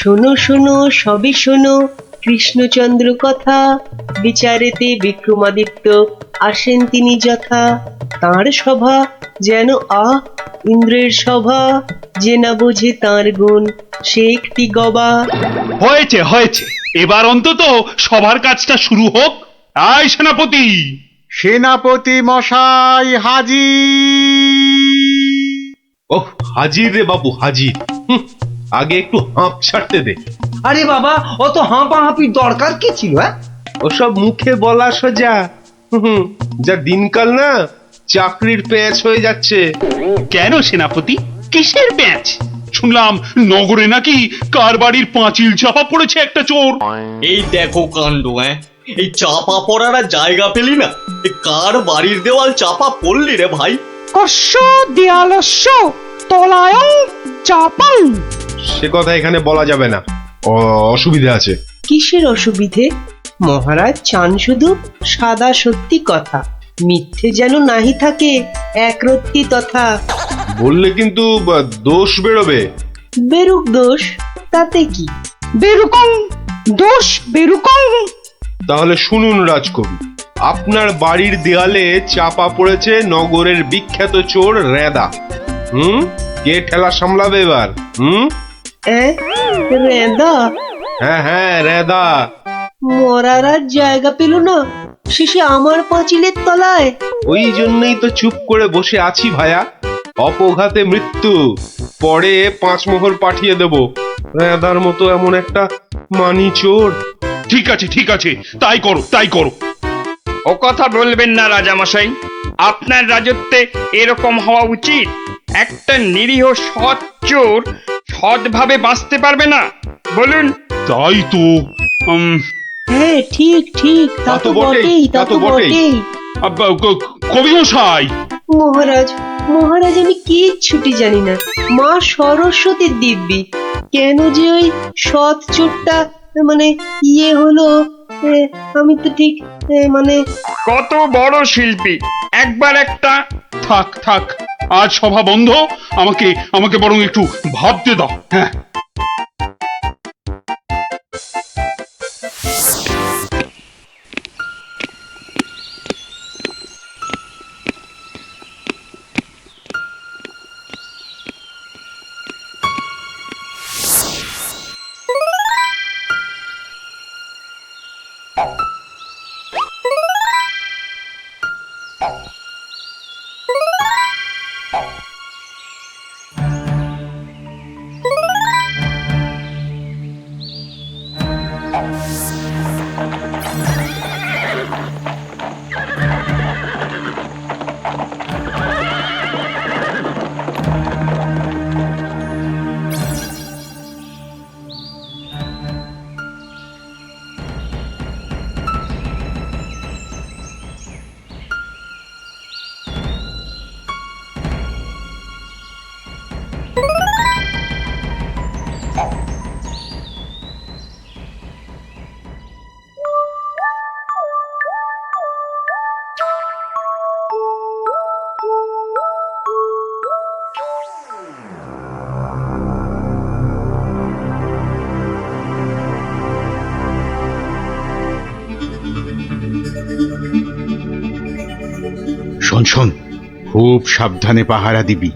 শোনো শোনো সবই শোনো কৃষ্ণচন্দ্র কথা, বিচারেতে বিক্রমাদিত্য আসেন তিনি যথা। তাঁর সভা যেন ইন্দ্রের সভা, যে না বোঝে তাঁর গুণ সে একটি গবা। হয়েছে হয়েছে, এবার অন্তত সবার কাজটা শুরু হোক। আয় সেনাপতি। সেনাপতি মশাই হাজির। ওহ, হাজির রে বাবু হাজির। আগে একটু হাঁপ ছাড়তে দে। আরে বাবা, অত হাঁপাহাঁপির দরকার কি ছিল? ওসব মুখে বলা সোজা, যা দিনকাল না চাকরির প্যাঁচ হয়ে যাচ্ছে। কেন সেনাপতি, কিসের প্যাঁচ? শুনলাম নগরে নাকি কার বাড়ির পাঁচিল চাপা পড়েছে একটা চোর। এই দেখো কাণ্ড। এই চাপা পড়ার আর জায়গা পেলি না, কার বাড়ির দেওয়াল চাপা পড়লি রে ভাই? কস্য দেয়ালস্য তলায়ং চাপাং। সে কথা এখানে বলা যাবে না, অসুবিধা আছে। কিসের অসুবিধে? মহারাজ চান শুধু সাদা সত্যি কথা, মিথ্যে যেন নাহি থাকে একরত্তি তথা। বললে কিন্তু দোষ বেরোবে। বেরুক দোষ, তাতে কি? বেরুকং দোষ বেরুকং। তাহলে শুনুন রাজকবি, আপনার বাড়ির দেয়ালে চাপা পড়েছে নগরের বিখ্যাত চোর রেদা। কে ঠেলা সামলাবে এবার? রেদা? হ্যাঁ হ্যাঁ, রেদা। মরার আর জায়গা পেল না, শেষে আমার পাঁচিলের তলায়। ওই জন্যই তো চুপ করে বসে আছি ভায়া। অপঘাতে মৃত্যু, পরে 5 মোহর পাঠিয়ে দেব। রেদার মতো এমন একটা মানি চোর। ঠিক আছে ঠিক আছে, তাই করো তাই করো। ও কথা বলবেন না রাজামশাই, আপনার রাজত্বে এরকম হওয়া উচিত। একটা নিরীহ সৎ চোর সৎভাবে বাঁচতে পারবে না, বলুন? তাই তো। হ্যাঁ ঠিক ঠিক, তা তো বটেই, তা তো বটেই। কবি মশাই। মহারাজ মহারাজ, আমি কিচ্ছুটি জানি না। মা সরস্বতীর দিব্যি, কেন যে ওই সৎ চোরটা মানে হলো, আমি তো ঠিক মানে। কত বড় শিল্পী, একবার একটা। থাক থাক, আজ সভা বন্ধ। আমাকে আমাকে বরং একটু ভাবতে দাও। হ্যাঁ, শোন শোন, খুব সাবধানে পাহারা দিবি।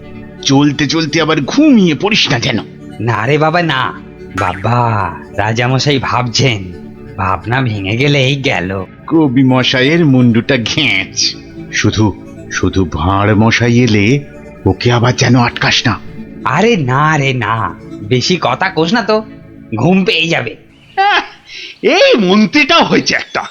চলতে চলতে আবার ঘুমিয়ে পড়িস না যেন। না রে বাবা না, বাবা রাজামশাই ভাবছেন, ভাবনা ভেঙে গেলেই গেল। কবি মশাইয়ের মুন্ডুটা ঘেঁচ। শুধু শুধু ভাঁড় মশাই এলে ওকে আবার যেন আটকাস না। আরে না রে না, বেশি কথা কোস না তো, ঘুম পেয়ে যাবে। আহ, এই মন্ত্রীটা হয়েছে একটা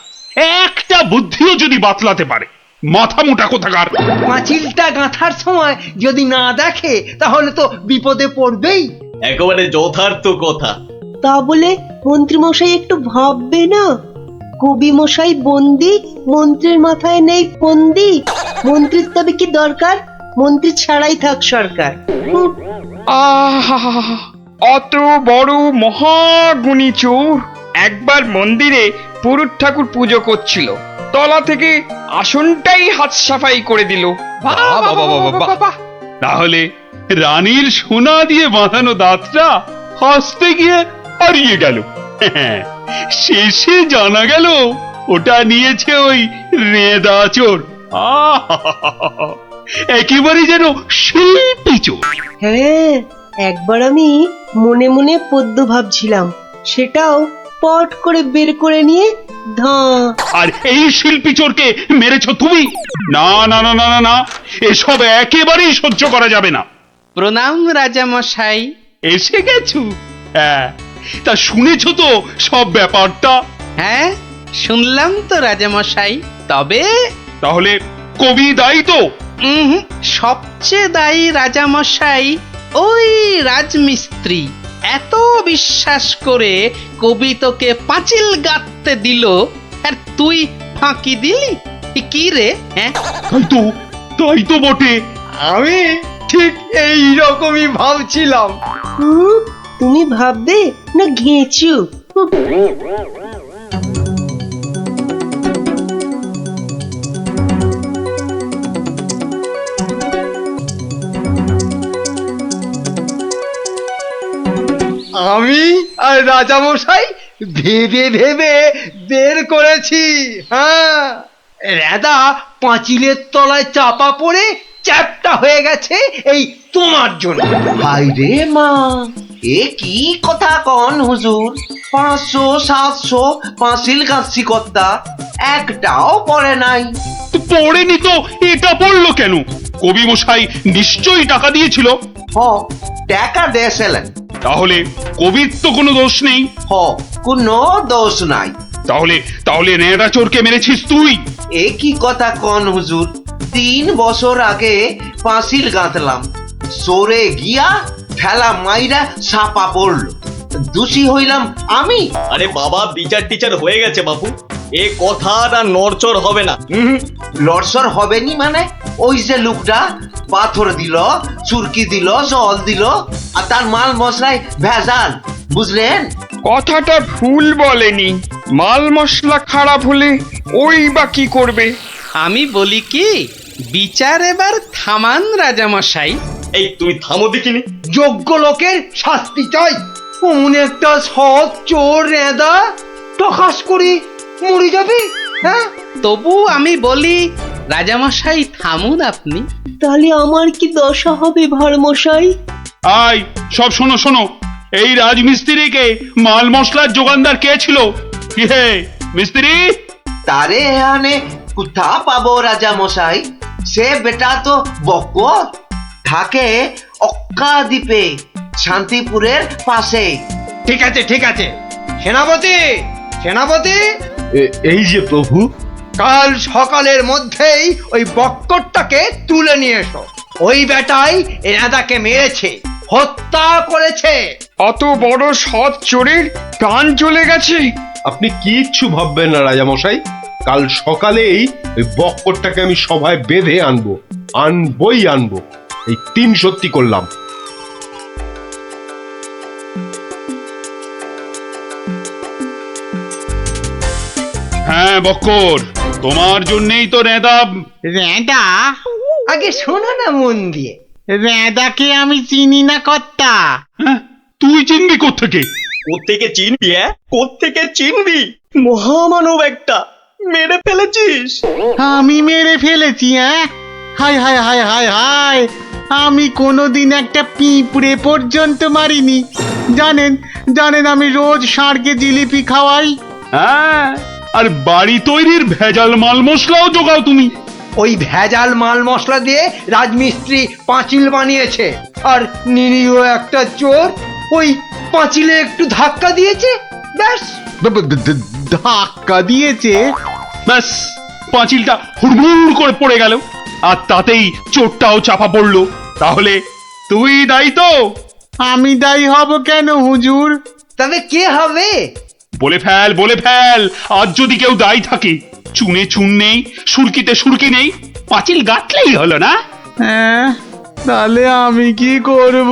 একটা বুদ্ধিও যদি বাতলাতে পারে, মাথা মোটা কোথাকার। পাঁচিলটা গাঁথার সময় যদি না দেখে তাহলে তো বিপদে পড়বেই। একেবারে যথার্থ কথা। তা বলে মন্ত্রী মশাই একটু ভাববে না? কবি মশাই বন্দি, মন্ত্রীর মাথায় নেই ফন্দি। মন্ত্রীর তবে কি দরকার? মন্ত্রী ছাড়াই থাক সরকার। হুঁ, আহা, অত বড় মহাগুণী চোর একবার মন্দিরে পুরুত ঠাকুর পুজো করছিল, তলা থেকে আসনটাই হাত সাফাই করে দিল। বাহ, বাহ, বাহ, বাহ, বাহ। তাহলে রানীর সোনা দিয়ে বাঁধানো দাঁতটা হাসতে গিয়ে হারিয়ে গেল। শেষে জানা গেল ওটা নিয়েছে ওই রেদা চোর। আহা! একেবারে যেন শিল্পী চোর। হ্যাঁ, একবার আমি মনে মনে পদ্য ভাবছিলাম, সেটাও পট করে বের করে নিয়ে ধাঁ। আর এই শিল্পী চোরকে মেরেছ তুমি? না না না না না না, এসব একেবারেই সহ্য করা যাবে না। প্রণাম রাজা মশাই। এসে গেছো? হ্যাঁ, তা শুনেছো তো সব ব্যাপারটা? হ্যাঁ, শুনলাম তো রাজা মশাই। তবে তাহলে কবি দায়ী তো? সবচেয়ে দায়ী রাজা মশাই ওই রাজমিস্ত্রি। এত বিশ্বাস করে কবি তোকে পাঁচিল গাঁথতে দিল, আর তুই ফাঁকি দিলি। কি রে? হ্যাঁ, তাই তো বটে। আমি ঠিক এই রকমই ভাবছিলাম। তুমি ভাববে না ঘেঁচু? আমি আর রাজামশাই ভেবে ভেবে বের করেছি। হ্যাঁ, রেদা পাঁচিলের তলায় চাপা পড়ে চ্যাপটা হয়ে গেছে এই তোমার জন্য। হাই রে মা, এ কি কথা কন হুজুর? 500 700 পাঁচিল গাছি কর্তা, একটাও পড়ে নাই। তো পড়েনি তো এটা পড়লো কেন? কবি মশাই নিশ্চয়ই টাকা দিয়েছিল। হ, টাকা দিয়েছিলেন। তাহলে কবির তো কোনো দোষ নেই। হ, কোনো দোষ নাই। তাহলে তাহলে নেড়া চোরকে মেরেছিস তুই? এ কি কথা কন হুজুর? 3 বছর আগে পাঁচিল গাঁথলাম, সরে গিয়া ঠেলা মাইরা সাপা পড়লো, দোষী হইলাম আমি। আরে বাবা, বিচার টিচার হয়ে গেছে বাপু, এ কথা আর নড়চড় হবে না। লড়সর হবে নি মানে? ওই যে লোকটা পাথর দিল, চুরকি দিল, জল দিল, আর তার মাল মশলায় ভেজাল, বুঝলেন? কথাটা ভুল বলেনি। মাল মশলা খারাপ হলে ওই বা কি করবে? আমি বলি কি, বিচার এবার থামান রাজা মশাই। এই তুমি থামো দেখিনি। যোগ্য লোকের শাস্তি চাই। অমন একটা সৎ চোর রেদা টকাস করে মরে যাবে। হ্যাঁ, তবু আমি বলি রাজামশাই থামুন আপনি। তাহলে আমার কি দশা হবে ভাঁড় মশাই? আয় সব শোনো শোনো, এই রাজমিস্ত্রিকে মাল মশলার যোগানদার কে ছিল? কি হে মিস্ত্রি? তারে এখানে কোথা পাবো রাজা মশাই? সে বেটা তো বকর, থাকে অক্কা দ্বীপে, শান্তিপুরের পাশে। ঠিক আছে ঠিক আছে। সেনাপতি, সেনাপতি, এই যে প্রভু। কাল সকালের মধ্যেই ওই বক্করটাকে তুলে নিয়ে এসো। ওই বেটাই রেদাকে মেরেছে, হত্যা করেছে। অত বড় সৎ চোরের প্রাণ চলে গেছে। আপনি কিচ্ছু ভাববেন না রাজামশাই, কাল সকালেই ওই বক্করটাকে আমি সভায় বেঁধে আনবই আনবো। এই 3 সত্যি করলাম। হ্যাঁ বক্কর, তোমার জন্যই তো নেদা। রেঁদা? আগে শোনো না মন দিয়ে। রেঁদাকে আমি চিনি না কর্তা। হ্যাঁ, তুই চিনবি কোত্থেকে? কোত্থেকে চিনবি? কোত্থেকে চিনবি? মহামানব একটা, মেরে ফেলেছিস। আমি মেরে ফেলেছি? হায় হায় হায় হায় হায়, আমি কোনোদিন একটা পিঁপড়ে পর্যন্ত মারিনি। জানেন জানেন আমি রোজ ষাঁড়কে জিলিপি খাওয়াই। হ্যাঁ, আর বাড়ি তৈরির ভেজাল মাল মশলাও জোগাও তুমি। ওই ভেজাল মাল মশলা দিয়ে রাজমিস্ত্রি পাঁচিল বানিয়েছে, আর নিরীহ একটা চোর ওই পাঁচিলে একটু ধাক্কা দিয়েছে, ব্যাস। ধাক্কা দিয়েছে? ব্যাস, পাঁচিলটা হুড়মুড় করে পড়ে গেল, আর তাতেই চোরটাও চাপা পড়লো। তাহলে তুই দায়ী তো? আমি দায়ী হব কেন হুজুর? তবে কে হবে? বলে ফেল, বলে ফেল। আজ যদি কেউ দায়ী থাকে, চুনে চুন নেই, সুরকিতে সুরকি নেই, পাঁচিল গাঁথলেই হলো না? হ্যাঁ, তাহলে আমি কি করব?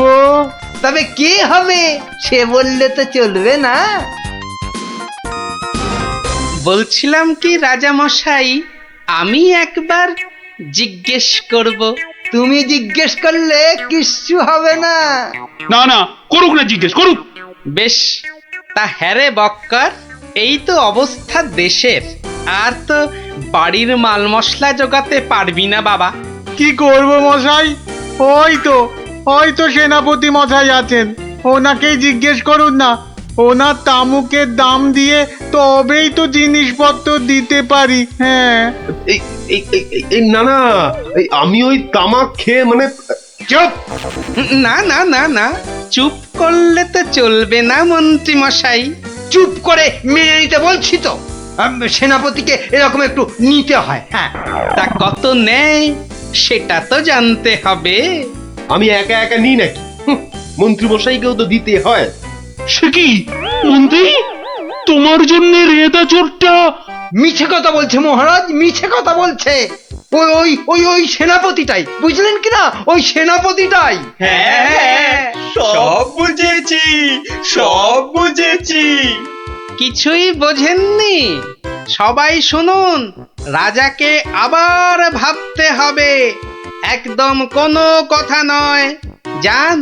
তবে কে হবে সে বললে তো চলবে না। বলছিলাম কি রাজা মশাই, আমি একবার জিজ্ঞেস করব। তুমি জিজ্ঞেস করলে কিচ্ছু হবে না। না না, করুক না, জিজ্ঞেস করুক। বেশ, তা হ্যারে বক্কর, এই তো অবস্থা দেশের, আর তো বাড়ির মাল মশলা জোগাতে পারবি না বাবা। কি করব মশাই? ওই তো সেনাপতি মশাই আছেন, ওনাকেই জিজ্ঞেস করুন না। ওনার তামুকের দাম দিয়ে তবেই তো জিনিসপত্র দিতে পারি। হ্যাঁ, না না, আমি ওই তামাক খেয়ে মানে চুপ! না না না না, চুপ করলে তো চলবে না মন্ত্রী মশাই। চুপ করে মেনে নিতে বলছি তো। সেনাপতিকে এরকম একটু নিতে হয়। হ্যাঁ, তা কত নেয় সেটা তো জানতে হবে। আমি একা একা নিই নাকি? মন্ত্রী মশাইকেও তো দিতে হয়। সে কি মন্ত্রী, তোমার জন্য রেদা চোরটা? মিছে কথা বলছে মহারাজ, মিছে কথা বলছে। ওই ওই ওই ওই সেনাপতিটাই, বুঝলেন কিনা? ওই সেনাপতিটাই। হ্যাঁ, সব বুঝেছি, সব বুঝেছি। কিছুই বোঝেননি? সবাই শুনুন, রাজাকে আবার ভাবতে হবে, একদম কোনো কথা নয়। যান,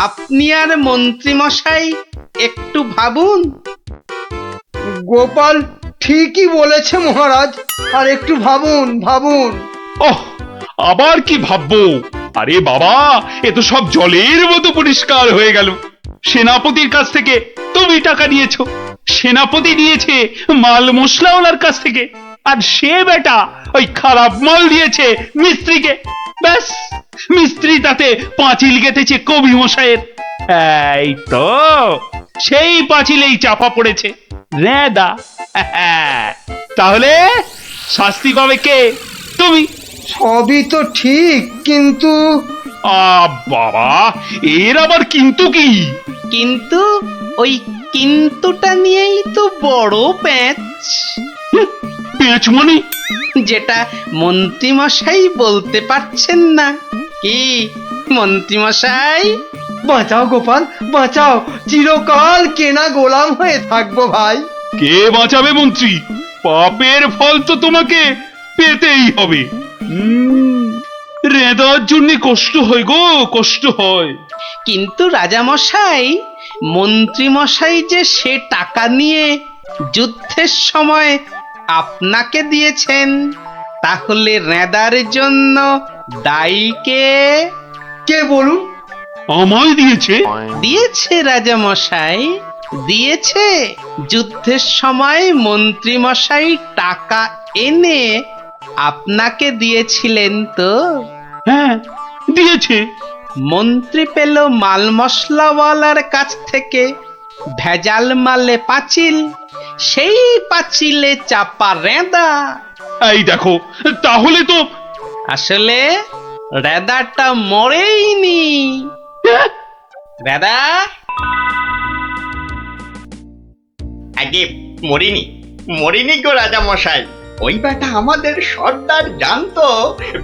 আপনি আর মন্ত্রী মশাই একটু ভাবুন। গোপাল ঠিকই বলেছে মহারাজ, আর একটু ভাবুন ভাবুন। ওহ, আবার কি ভাববো? আরে বাবা, এ তো সব জলের মতো পরিষ্কার হয়ে গেল। সেনাপতির কাছ থেকে তুমি টাকা নিয়েছো, সেনাপতি নিয়েছে মাল মশলাওয়ালার কাছ থেকে, আর সে বেটা ওই খারাপ মাল দিয়েছে মিস্ত্রিকে। ব্যাস, মিস্ত্রি তাতে পাঁচিল গেঁথেছে কবি মশাইয়ের। এই তো সেই পাঁচিলেই চাপা পড়েছে রেদা। তাহলে শাস্তি পাবে কে? তুমি। সবই তো ঠিক, কিন্তু বাবা, এর আবার কিন্তু কি? কিন্তু ওই কিন্তুটা নিয়েই তো বড় প্যাঁচ। পেঁচ মানে? যেটা মন্ত্রী মশাই বলতে পারছেন না। কি মন্ত্রী মশাই? বাঁচাও গোপাল, বাঁচাও। চিরকাল কেনা গোলাম হয়ে থাকবো ভাই। কে বাঁচাবে মন্ত্রী? পাপের ফল তো তোমাকে পেতেই হবে। রেদার জন্য কষ্ট হয় গো, কষ্ট হয়। কিন্তু রাজা মশাই, মন্ত্রী মশাই যে সে টাকা নিয়ে যুদ্ধের সময় আপনাকে দিয়েছেন, তাহলে রেদার জন্য দায়ী কে? কে বলুন? আমায় দিয়েছে? দিয়েছে রাজা মশাই, দিয়েছে। যুদ্ধের সময় মন্ত্রী মশাই টাকা এনে আপনাকে দিয়েছিলেন তো? হ্যাঁ, দিয়েছে। মন্ত্রী পেল মাল মশলাওয়ালার কাছ থেকে ভেজাল মালে পাঁচিল, সেই পাঁচিলে চাপা রেদা। এই দেখো, তাহলে তো আসলে রেদাটা মরেইনি। রেদা আগে মরিনি, মরিনি গো রাজা মশাই। ওই বেটা আমাদের সর্দার জানতো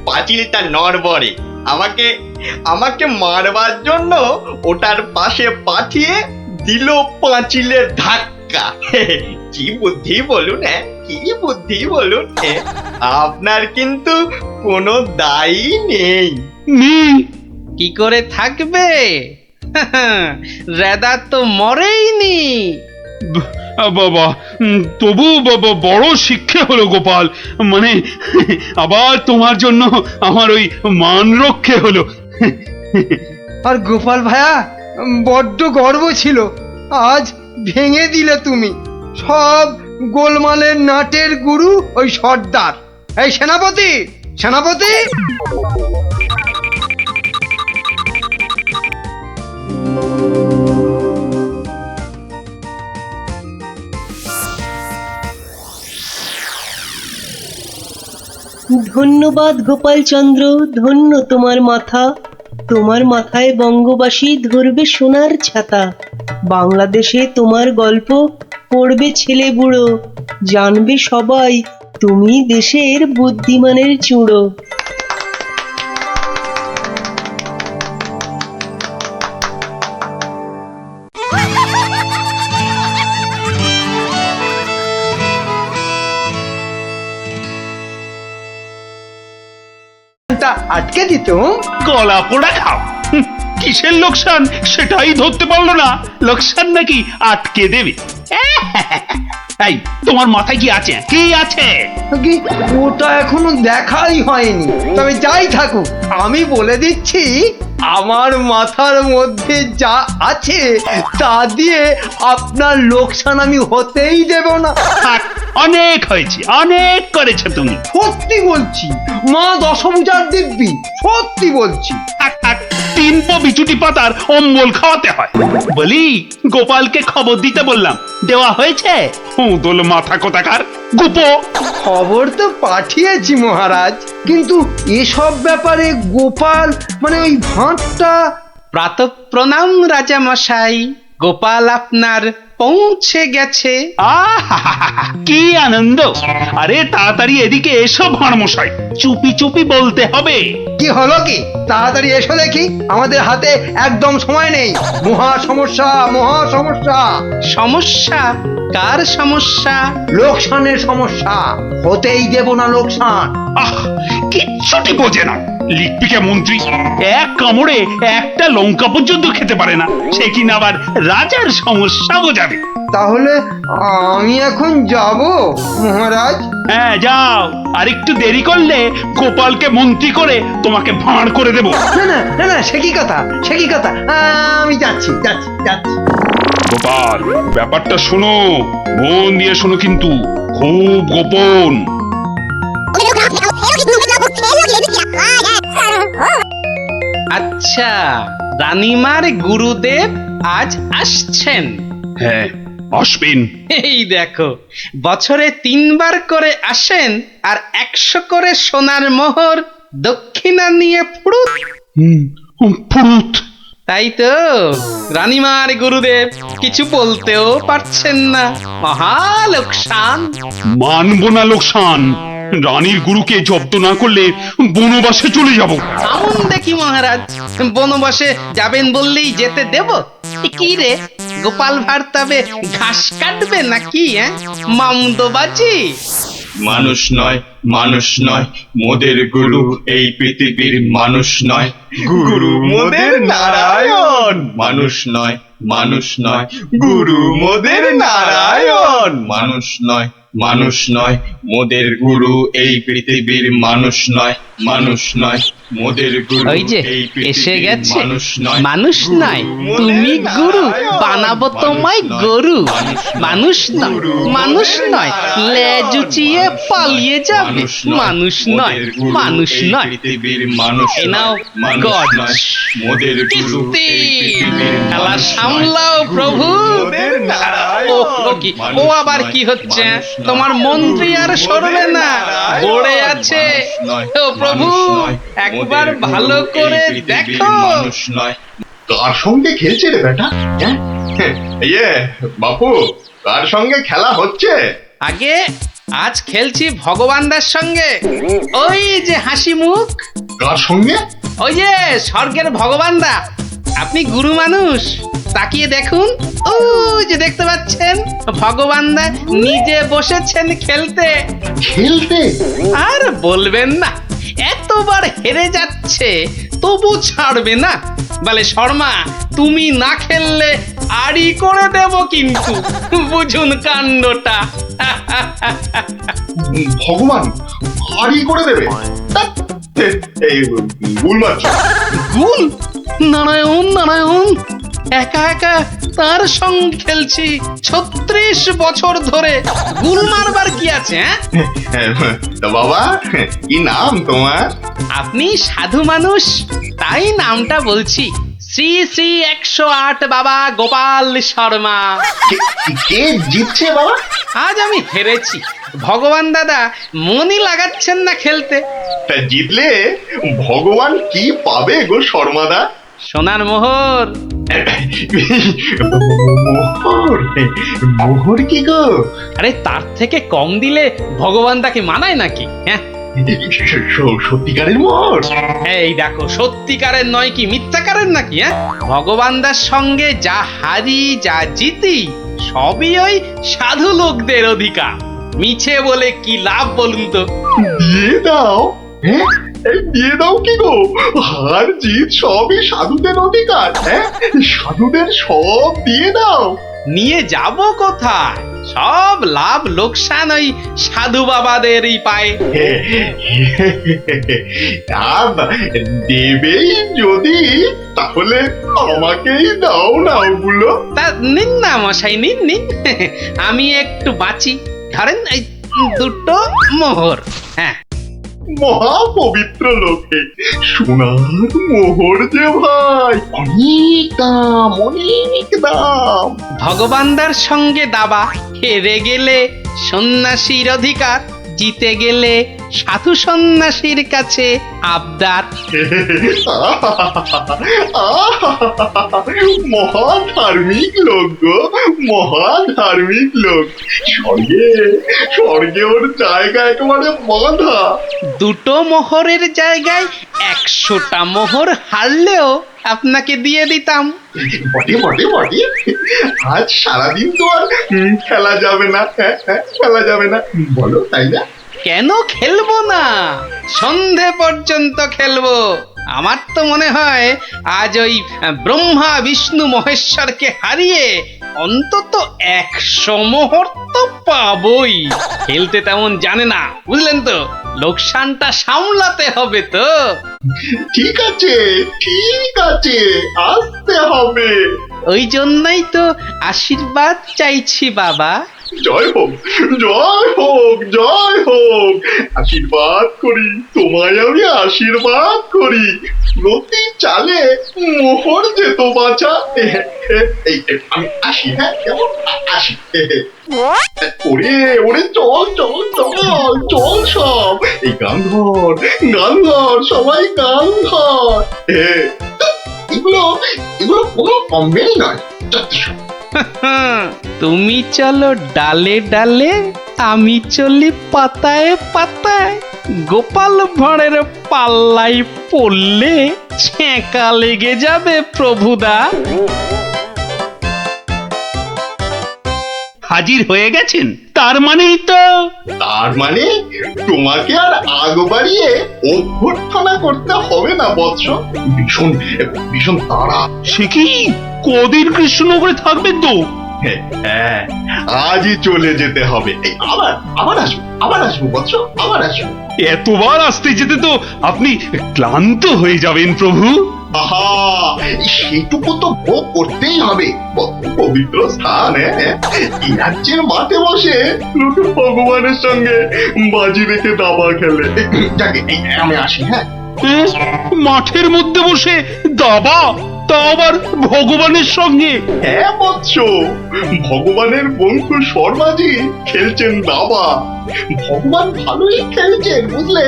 পাঁচিলটা নড়বড়ে, আমাকে আমাকে মারবার জন্য ওটার পাশে পাঠিয়ে দিল পাঁচিলের ধাক্কা। কি বুদ্ধি বলুন, হ্যাঁ, কি বুদ্ধি বলুন। আপনার কিন্তু কোনো দায়ী নেই। কি করে থাকবে? রেদা তো মরেইনি। বাবা, তবু বড় শিক্ষা হলো গোপাল। মানে আবার তোমার জন্য আমার ওই মান রক্ষে হলো। আর গোপাল ভায়া বড্ড গর্ব ছিল, আজ ভেঙে দিলে তুমি। সব গোলমালের নাটের গুরু ওই সর্দার। এই সেনাপতি, সেনাপতি! ধন্যবাদ গোপালচন্দ্র, ধন্য তোমার মাথা। তোমার মাথায় বঙ্গবাসী ধরবে সোনার ছাতা। বাংলাদেশে তোমার গল্প পড়বে ছেলে বুড়ো, জানবে সবাই তুমি দেশের বুদ্ধিমানের চূড়ো। আটকে দিত। গলা পোড়া খাও। কিসের লোকসান সেটাই ধরতে পারলো না, লোকসান নাকি আটকে দেবে। এই তোমার মাথায় কি আছে, কি আছে? কি ওটা এখনো দেখাই হয়নি, তবে যাই থাকুক আমি বলে দিচ্ছি, আমার মাথার মধ্যে যা আছে তা দিয়ে আপনার লোকসান আমি হতেই দেব না। থাক, অনেক হয়েছে, অনেক করেছো তুমি। সত্যি বলছি, মা দশভুজার দিব্যি, সত্যি বলছি। থাক থাক, 3 বিচুটি পাতার অম্বল খাওয়াতে হয়। বলি গোপালকে খবর দিতে বললাম, দেওয়া হয়েছে? দোল মাথা কোথাকার গোপো। খবর তো পাঠিয়েছি মহারাজ, কিন্তু এসব ব্যাপারে গোপাল মানে ওই ভাঁটটা। প্রাতঃপ্রণাম রাজা মশাই, গোপাল আপনার পৌঁছে গেছে। আহা, কি আনন্দ! আরে তাড়াতাড়ি এদিকে এসো ভাঁড়মশাই, চুপি চুপি বলতে হবে। কি হলো কি? তাড়াতাড়ি এসো দেখি, আমাদের হাতে একদম সময় নেই। মহা সমস্যা, মহা সমস্যা। সমস্যা? কার সমস্যা? লোকসানের সমস্যা, হতেই দেব না লোকসান। আহ, কিচ্ছুটি বোঝে না। লিপিকা মন্ত্রী এক কামড়ে একটা লঙ্কা পর্যন্ত খেতে পারে না, সে কিনা আবার রাজার সমস্যা বোঝাবে। তাহলে আমি এখন যাব মহারাজ? হ্যাঁ যাও, আর একটু দেরি করলে গোপালকে মন্ত্রী করে তোমাকে ভাঁড় করে দেব। না না না না, সে কি কথা, সে কি কথা, আমি যাচ্ছি যাচ্ছি যাচ্ছি। গোপাল, ব্যাপারটা শোনো, মন দিয়ে শোনো, কিন্তু খুব গোপন। আচ্ছা, রানীমার গুরুদেব আজ আসছেন? হ্যাঁ, আসবেন। এই দেখো, বছরে 3 বার করে আসেন, আর 100 করে সোনার মোহর দক্ষিণা নিয়ে ফুরুত। ফুরুত? তাই তো, রানীমার গুরুদেব কিছু বলতেও পারছেন না। মহা লোকসান। মানব না লোকসান। রানীর গুরুকে জব্দ না করলে বনবাসে চলে যাব। আমন দেখি মহারাজ, বনবাসে যাবেন বললেই যেতে দেব? কি রে, গোপাল ভাঁড় তবে ঘাস কাটবে নাকি? মামদোবাজি। মানুষ নয়, মানুষ নয়, মোদের গুরু এই পৃথিবীর মানুষ নয়। গুরু মোদের নারায়ণ। মানুষ নয়, মানুষ নয়, গুরু মোদের নারায়ণ। মানুষ নয়, মানুষ নয়, মোদের গুরু এই পৃথিবীর মানুষ নয়। মানুষ নয়, মোদের গুরু ওই যে এই এসে পৃথিবীর গেছে। মানুষ নয়। মানুষ নয়, তুমি গুরু, বানাবো তোমায় গরু। মানুষ নয়, মানুষ নয়, লেজ উঁচিয়ে পালিয়ে যাবে। মানুষ নয়, মানুষ নয়। পৃথিবীর মানুষ এ নাও মানুষ গজ। নয়, মোদের গুরু কিস্তি। এই পৃথিবীর খেলা মানুষ সামলাও নয়। প্রভু। মোদের নারায়ণ। ও কি, ও মানুষ আবার নয়, কি হচ্ছে? মানুষ নয়। তোমার মন্ত্রী আর সরবে না, নারায়ণ। পড়ে আছে। মানুষ নয়, ও প্রভু, মানুষ নয়, একবার মোদের গুরু ভালো এই করে পৃথিবীর দেখো। মানুষ নয়। কার সঙ্গে খেলছে রে বেটা? ইয়ে বাপু, কার সঙ্গে খেলা হচ্ছে? আগে আজ খেলছি ভগবানদার সঙ্গে। ওই যে হাসি মুখ, কার সঙ্গে? ওই যে স্বর্গের ভগবানদা। আপনি গুরু মানুষ, তাকিয়ে দেখুন, ও যে দেখতে পাচ্ছেন, ভগবানদা নিজে বসেছেন খেলতে। খেলতে? আর বলবেন না, এতবার হেরে যাচ্ছে তবু ছাড়বে না। বলে শর্মা, তুমি না খেললে আড়ি করে দেব কিন্তু, বুঝুন কাণ্ডটা। ভগবান আড়ি করে দেবে? ধ্যাৎ, এই ভুল মারছ। গুল, নারায়ণ নারায়ণ, একা একা তার সঙ্গে খেলছি 36 বছর ধরে। গুল মারবার কি আছে? তা বাবা, কি নাম তোমার? আপনি সাধু মানুষ, তাই নামটা বলছি। শ্রী শ্রী 108 বাবা গোপাল শর্মা। কে জিতছে বাবা? আজ আমি হেরেছি। ভগবান দাদা মনই লাগাচ্ছেন না খেলতে। তা জিতলে ভগবান কি পাবে গো শর্মাদা? সোনার মোহর। মোহর? মোহর কি গো? আরে তার থেকে কম দিলে ভগবান তাকে মানায় নাকি? হ্যাঁ, সত্যিকারের মোহর? এই দেখো, সত্যিকারের নয় কি মিথ্যাকারের নাকি? হ্যাঁ, ভগবানদার সঙ্গে যা হারি যা জিতি সবই ওই সাধু লোকদের অধিকার। মিছে বলে কি লাভ বলুন তো? দিয়ে দাও? হ্যাঁ, এই দিয়ে দাও কি গো? হার জিত সবই সাধুদের অধিকার। হ্যাঁ, সাধুদের সব দিয়ে দাও। নিয়ে যাব কোথায়? সব লাভ লোকসান ওই সাধু বাবাদেরই পায়। দেবেই যদি, তাহলে আমাকেই দাও না ওগুলো। তা নিন না মশাই, নিন নিন। আমি একটু বাঁচি, ধরেন এই 2টো মোহর। হ্যাঁ, মহা পবিত্র লোকে সোনার মোহর যে ভাই, অনেক দাম, অনেক দাম। ভগবানদার সঙ্গে দাবা, হেরে গেলে সন্ন্যাসীর অধিকার, জিতে গেলে সাধু সন্ন্যাসীর কাছে আবদার। মহা ধার্মিক লোক গো, মহা ধার্মিক লোক। স্বর্গে, স্বর্গে ওর জায়গা একেবারে বাঁধা। 2টো মোহরের জায়গায় 100টা মোহর হারলেও আপনাকে দিয়ে দিতাম। বটে বটে বটে, আজ সারাদিন তো আর খেলা যাবে না। খেলা যাবে না, বলো তাই না? কেন খেলবো না? সন্ধে পর্যন্ত খেলবো। আমার তো মনে হয় আজ ওই ব্রহ্মা বিষ্ণু মহেশ্বরকে হারিয়ে অন্তত 100 মোহর তো পাবই। খেলতে তেমন জানে না, বুঝলেন তো? লোকসানটা সামলাতে হবে তো। ঠিক আছে, ঠিক আছে, আসতে হবে। ওই জন্যই তো আশীর্বাদ চাইছি বাবা। জয় হোক, জয় হোক, জয় হোক। আশীর্বাদ করি, তোমায় আমি আশীর্বাদ করি। প্রতি চালে মোহর যেত বাছা। এই আমি আসি, হ্যাঁ, কেমন আসি। ওরে ওরে, চল চল চল চল, সব এই গান ধর, গান ধর, সবাই গান ধর। এগুলো এগুলো কোনো কমবেই নয়। তুমি চলো ডালে ডালে, আমি চলি পাতায় পাতায়। গোপাল ভাঁড়ের পাল্লাই পড়লে ছেঁকা লেগে যাবে প্রভুদা। হাজির হয়ে গেছেন, তার মানেই তো। তার মানে তোমাকে আর আগ বাড়িয়ে অভ্যর্থনা করতে হবে না বৎস। ভীষণ ভীষণ তাড়া। সে কি, কদিন কৃষ্ণনগরে থাকবেন তো? হ্যাঁ, আজই চলে যেতে হবে। এই আবার আবার আসবো, আবার আসবো বৎস, আবার আসবো। এতবার আসতে যেতে তো আপনি ক্লান্ত হয়ে যাবেন প্রভু। আহা, সেটুকু তো ভোগ করতেই হবে। পবিত্র স্থান, এই রাজ্যের মাঠে বসে লুটু ভগবানের সঙ্গে বাজি রেখে দাবা খেলে। যাকে আমি আসি। হ্যাঁ, মাঠের মধ্যে বসে দাবা, তা আবার ভগবানের সঙ্গে? হ্যাঁ বৎস, ভগবানের বন্ধু শর্মাজি খেলছেন দাবা। ভগবান ভালোই খেলছেন, বুঝলে।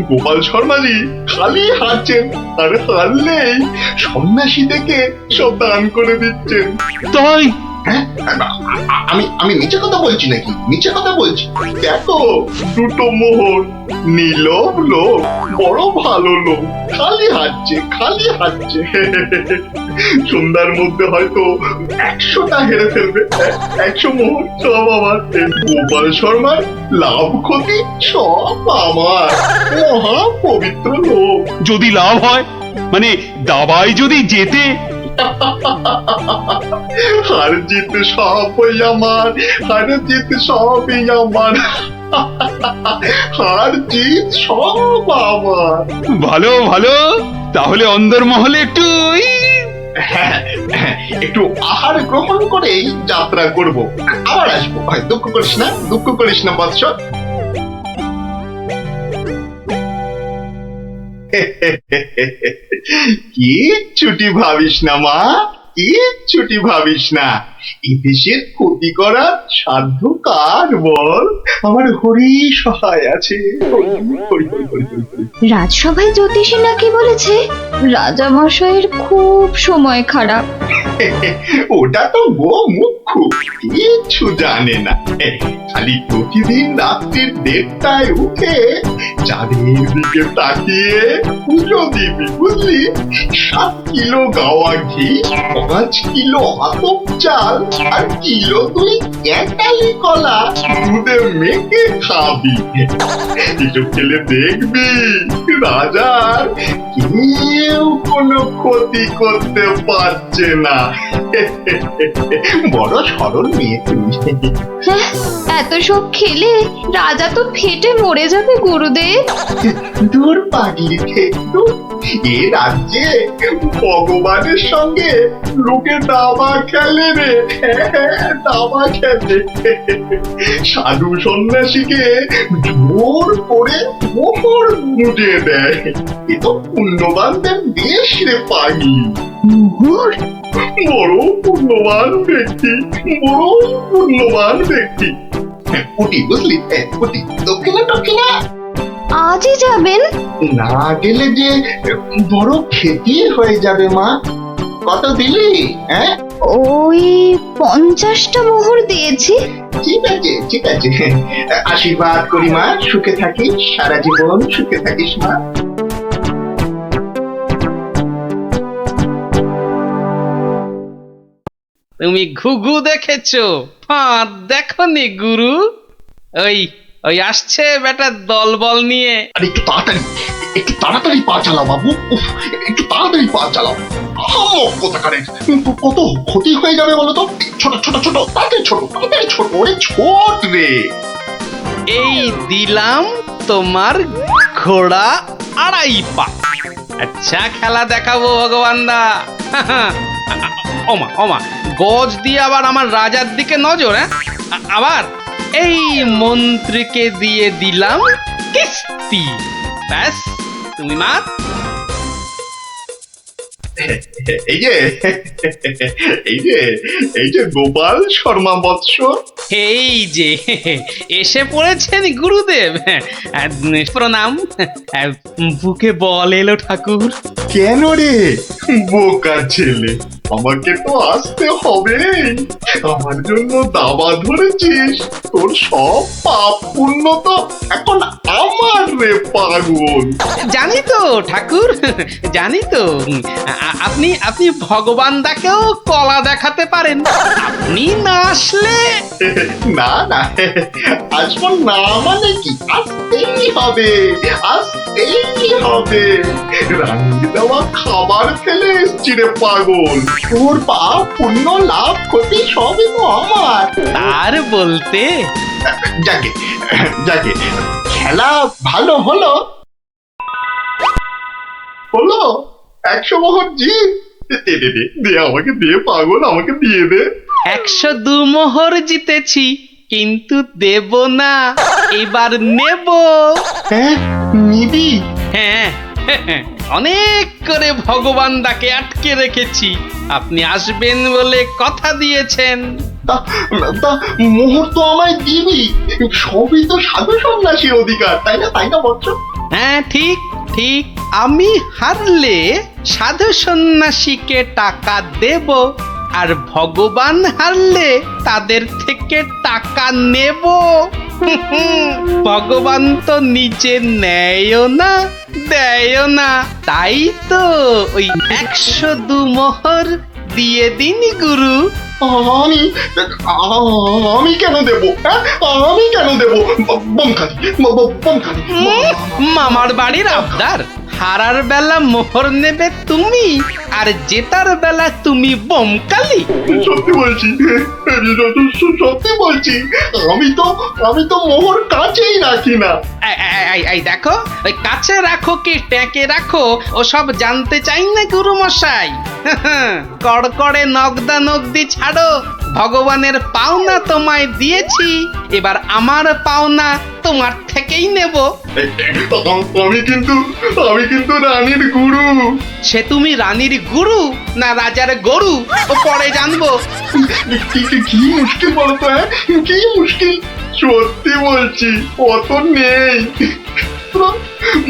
গোপাল শর্মাজি খালি হারছেন, আর হারলেই সন্ন্যাসী থেকে সব দান করে দিচ্ছেন। তাই? হ্যাঁ, আমি আমি মিছে কথা বলছি নাকি? মিছে কথা বলছি? দেখো, 2টো মোহর। নীলব লোক, বড় ভালো লোক, খালি হাঁটছে, খালি হাঁটছে। সন্ধ্যার মধ্যে হয়তো 100টা হেরে ফেলবে। 100 মোহর সব আমার। গোপাল শর্মার লাভ ক্ষতি সব আমার। মহা পবিত্র লোক। যদি লাভ হয়, মানে দাবায় যদি জেতে? হার জিত সবই আমার, হার জিত সবই আমার। হার জিত সব আমার। ভালো ভালো, তাহলে অন্দরমহলে একটু হ্যাঁ, হ্যাঁ, একটু আহার গ্রহণ করেই যাত্রা করব, আবার আসবো। দুঃখ করিস না, দুঃখ করিস না বৎস। কি ছুটি ভাবিস না মা, কি ছুটি ভাবিস না। এই দেশের ক্ষতি করার সাধ্য কার বল? আমার হরি সহায় আছে। হরি, হরি, হরি, হরি, হরি, হরি। রাজসভায় জ্যোতিষী নাকি বলেছে রাজা মশাইয়ের খুব সময় খারাপ। ওটা তো গোমুখ্য, কিচ্ছু জানে না। খালি প্রতিদিন রাত্রির 1:30টায় উঠে চাঁদের দিকে তাকিয়ে পুজো দিবি, বুঝলি? 7 কিলো গাওয়া ঘি, 5 কিলো আতপ চাল আর কিলো 2 ক্যাটালি কলা দুধে মেখে খাবি। এসব খেলে দেখবি রাজার কেউ কোনো ক্ষতি করতে পারছে না। বড় সরল মেয়ে তুমি। হ্যাঁ, এত সব খেলে রাজা তো ফেটে মরে যাবে গুরুদেব। দূর পাগলি খেতু, এ রাজ্যে ভগবানের সঙ্গে লোকে দাবা খেলে রে, দাবা খেলে। সাধু সন্ন্যাসীকে জোর করে মোহর মুজে দেয়। এ তো পুণ্যবানদের দেশ রে পাগলি। মোহর? বড় পুণ্যবান ব্যক্তি, বড় পুণ্যবান ব্যক্তি। উঠি, বুঝলি? উঠি, দক্ষিণা দক্ষিণা। আজই যাবেন? না গেলে যে বড় ক্ষতি হয়ে যাবে মা। কত দিলি? হ্যাঁ, ওই 50টা মোহর দিয়েছি। ঠিক আছে, ঠিক আছে। আশীর্বাদ করি মা, সুখে থাকিস, সারা জীবন সুখে থাকিস মা। তুমি ঘুঘু দেখেছো, ফাঁদ দেখনি গুরু? ওই ওই আসছে বেটা দলবল নিয়ে। আরে একটু তাড়াতাড়ি পা চালাও বাবু। উফ, একটু তাড়াতাড়ি পা চালাও। কোথাকারের কত ক্ষতি হয়ে যাবে বলো তো? ছোট ছোট ছোট, তাড়াতাড়ি ছোট, তাড়াতাড়ি ছোট, ওরে ছোট রে। এই দিলাম তোমার ঘোড়া 2.5 পা। আচ্ছা খেলা দেখাবো ভগবান দা। ওমা ওমা, গজ দিয়ে আবার আমার রাজার দিকে নজর। হ্যাঁ, আবার এই মন্ত্রীকে দিয়ে দিলাম কিস্তি। ব্যাস, তুমি মাত। এই যে এই যে গোপাল শর্মা বৎস। এই যে এসে পড়েছেন গুরুদেব। প্রণাম। বুকে বল এলো ঠাকুর। কেন রে বোকা ছেলে, আমাকে তো আসতে হবে। আমার জন্য দাবা ধরেছিস, তোর সব পাপ পুণ্য তো এখন আমার রে পাগল। জানি তো ঠাকুর, জানি তো। আপনি আপনি ভগবান দাকেও কলা দেখাতে পারেন। আপনি না আসলে না না, আসবো না মানে কি? আসতেই হবে, আসতেই হবে। রান্নি দেওয়া খাবার ফেলে এসছি রে পাগল। তোর পাপ পুণ্য লাভ ক্ষতি সবই তো আমার। তার বলতে যাকে যাকে খেলা ভালো হলো হলো। 100 মোহর জিত। দে আমাকে, দে পাগল, আমাকে দিয়ে দে। 102 মোহর জিতেছি, কিন্তু দেব না, এবার নেব। হ্যাঁ, নিবি? হ্যাঁ, অনেক করে ভগবান দাকে আটকে রেখেছি। আপনি আসবেন বলে কথা দিয়েছেন। তা মোহর তো আমায় দিবি। সবই তো সাধু সন্ন্যাসীর অধিকার, তাই না? তাই না বৎস? হ্যাঁ, ঠিক ঠিক। আমি হারলে সাধু সন্ন্যাসীকে টাকা দেব, আর ভগবান হারলে তাদের থেকে টাকা নেব। ভগবান তো নিজে নেয়ও না, দেয়ও না। তাই তো ওই 102 মোহর দিয়ে দিন গুরু। আমি কেন দেব? আমি কেন দেব? বমখালি বমখালি। মামার বাড়ির আবদার, হারার বেলা মোহর নেবে তুমি, আর জেতার বেলা তুমি বোমকালি। সত্যি বলছি, সত্যি বলছি, আমি তো মোহর কাছেই রাখি না। এই দেখো, ওই কাছে রাখো কি ট্যাঁকে রাখো ওসব জানতে চাই না গুরু মশাই। কড়কড়ে নগদা নগদি ছাড়ো, ভগবানের পাওনা তোমায় দিয়েছি, এবার আমার পাওনা তোমার থেকেই নেব। আমি কিন্তু রানীর গুরু। সে তুমি রানীর গুরু না রাজার গরু ও পরে জানবো। কি মুশকিল বলতো, কি মুশকিল। সত্যি বলছি, অত নেই,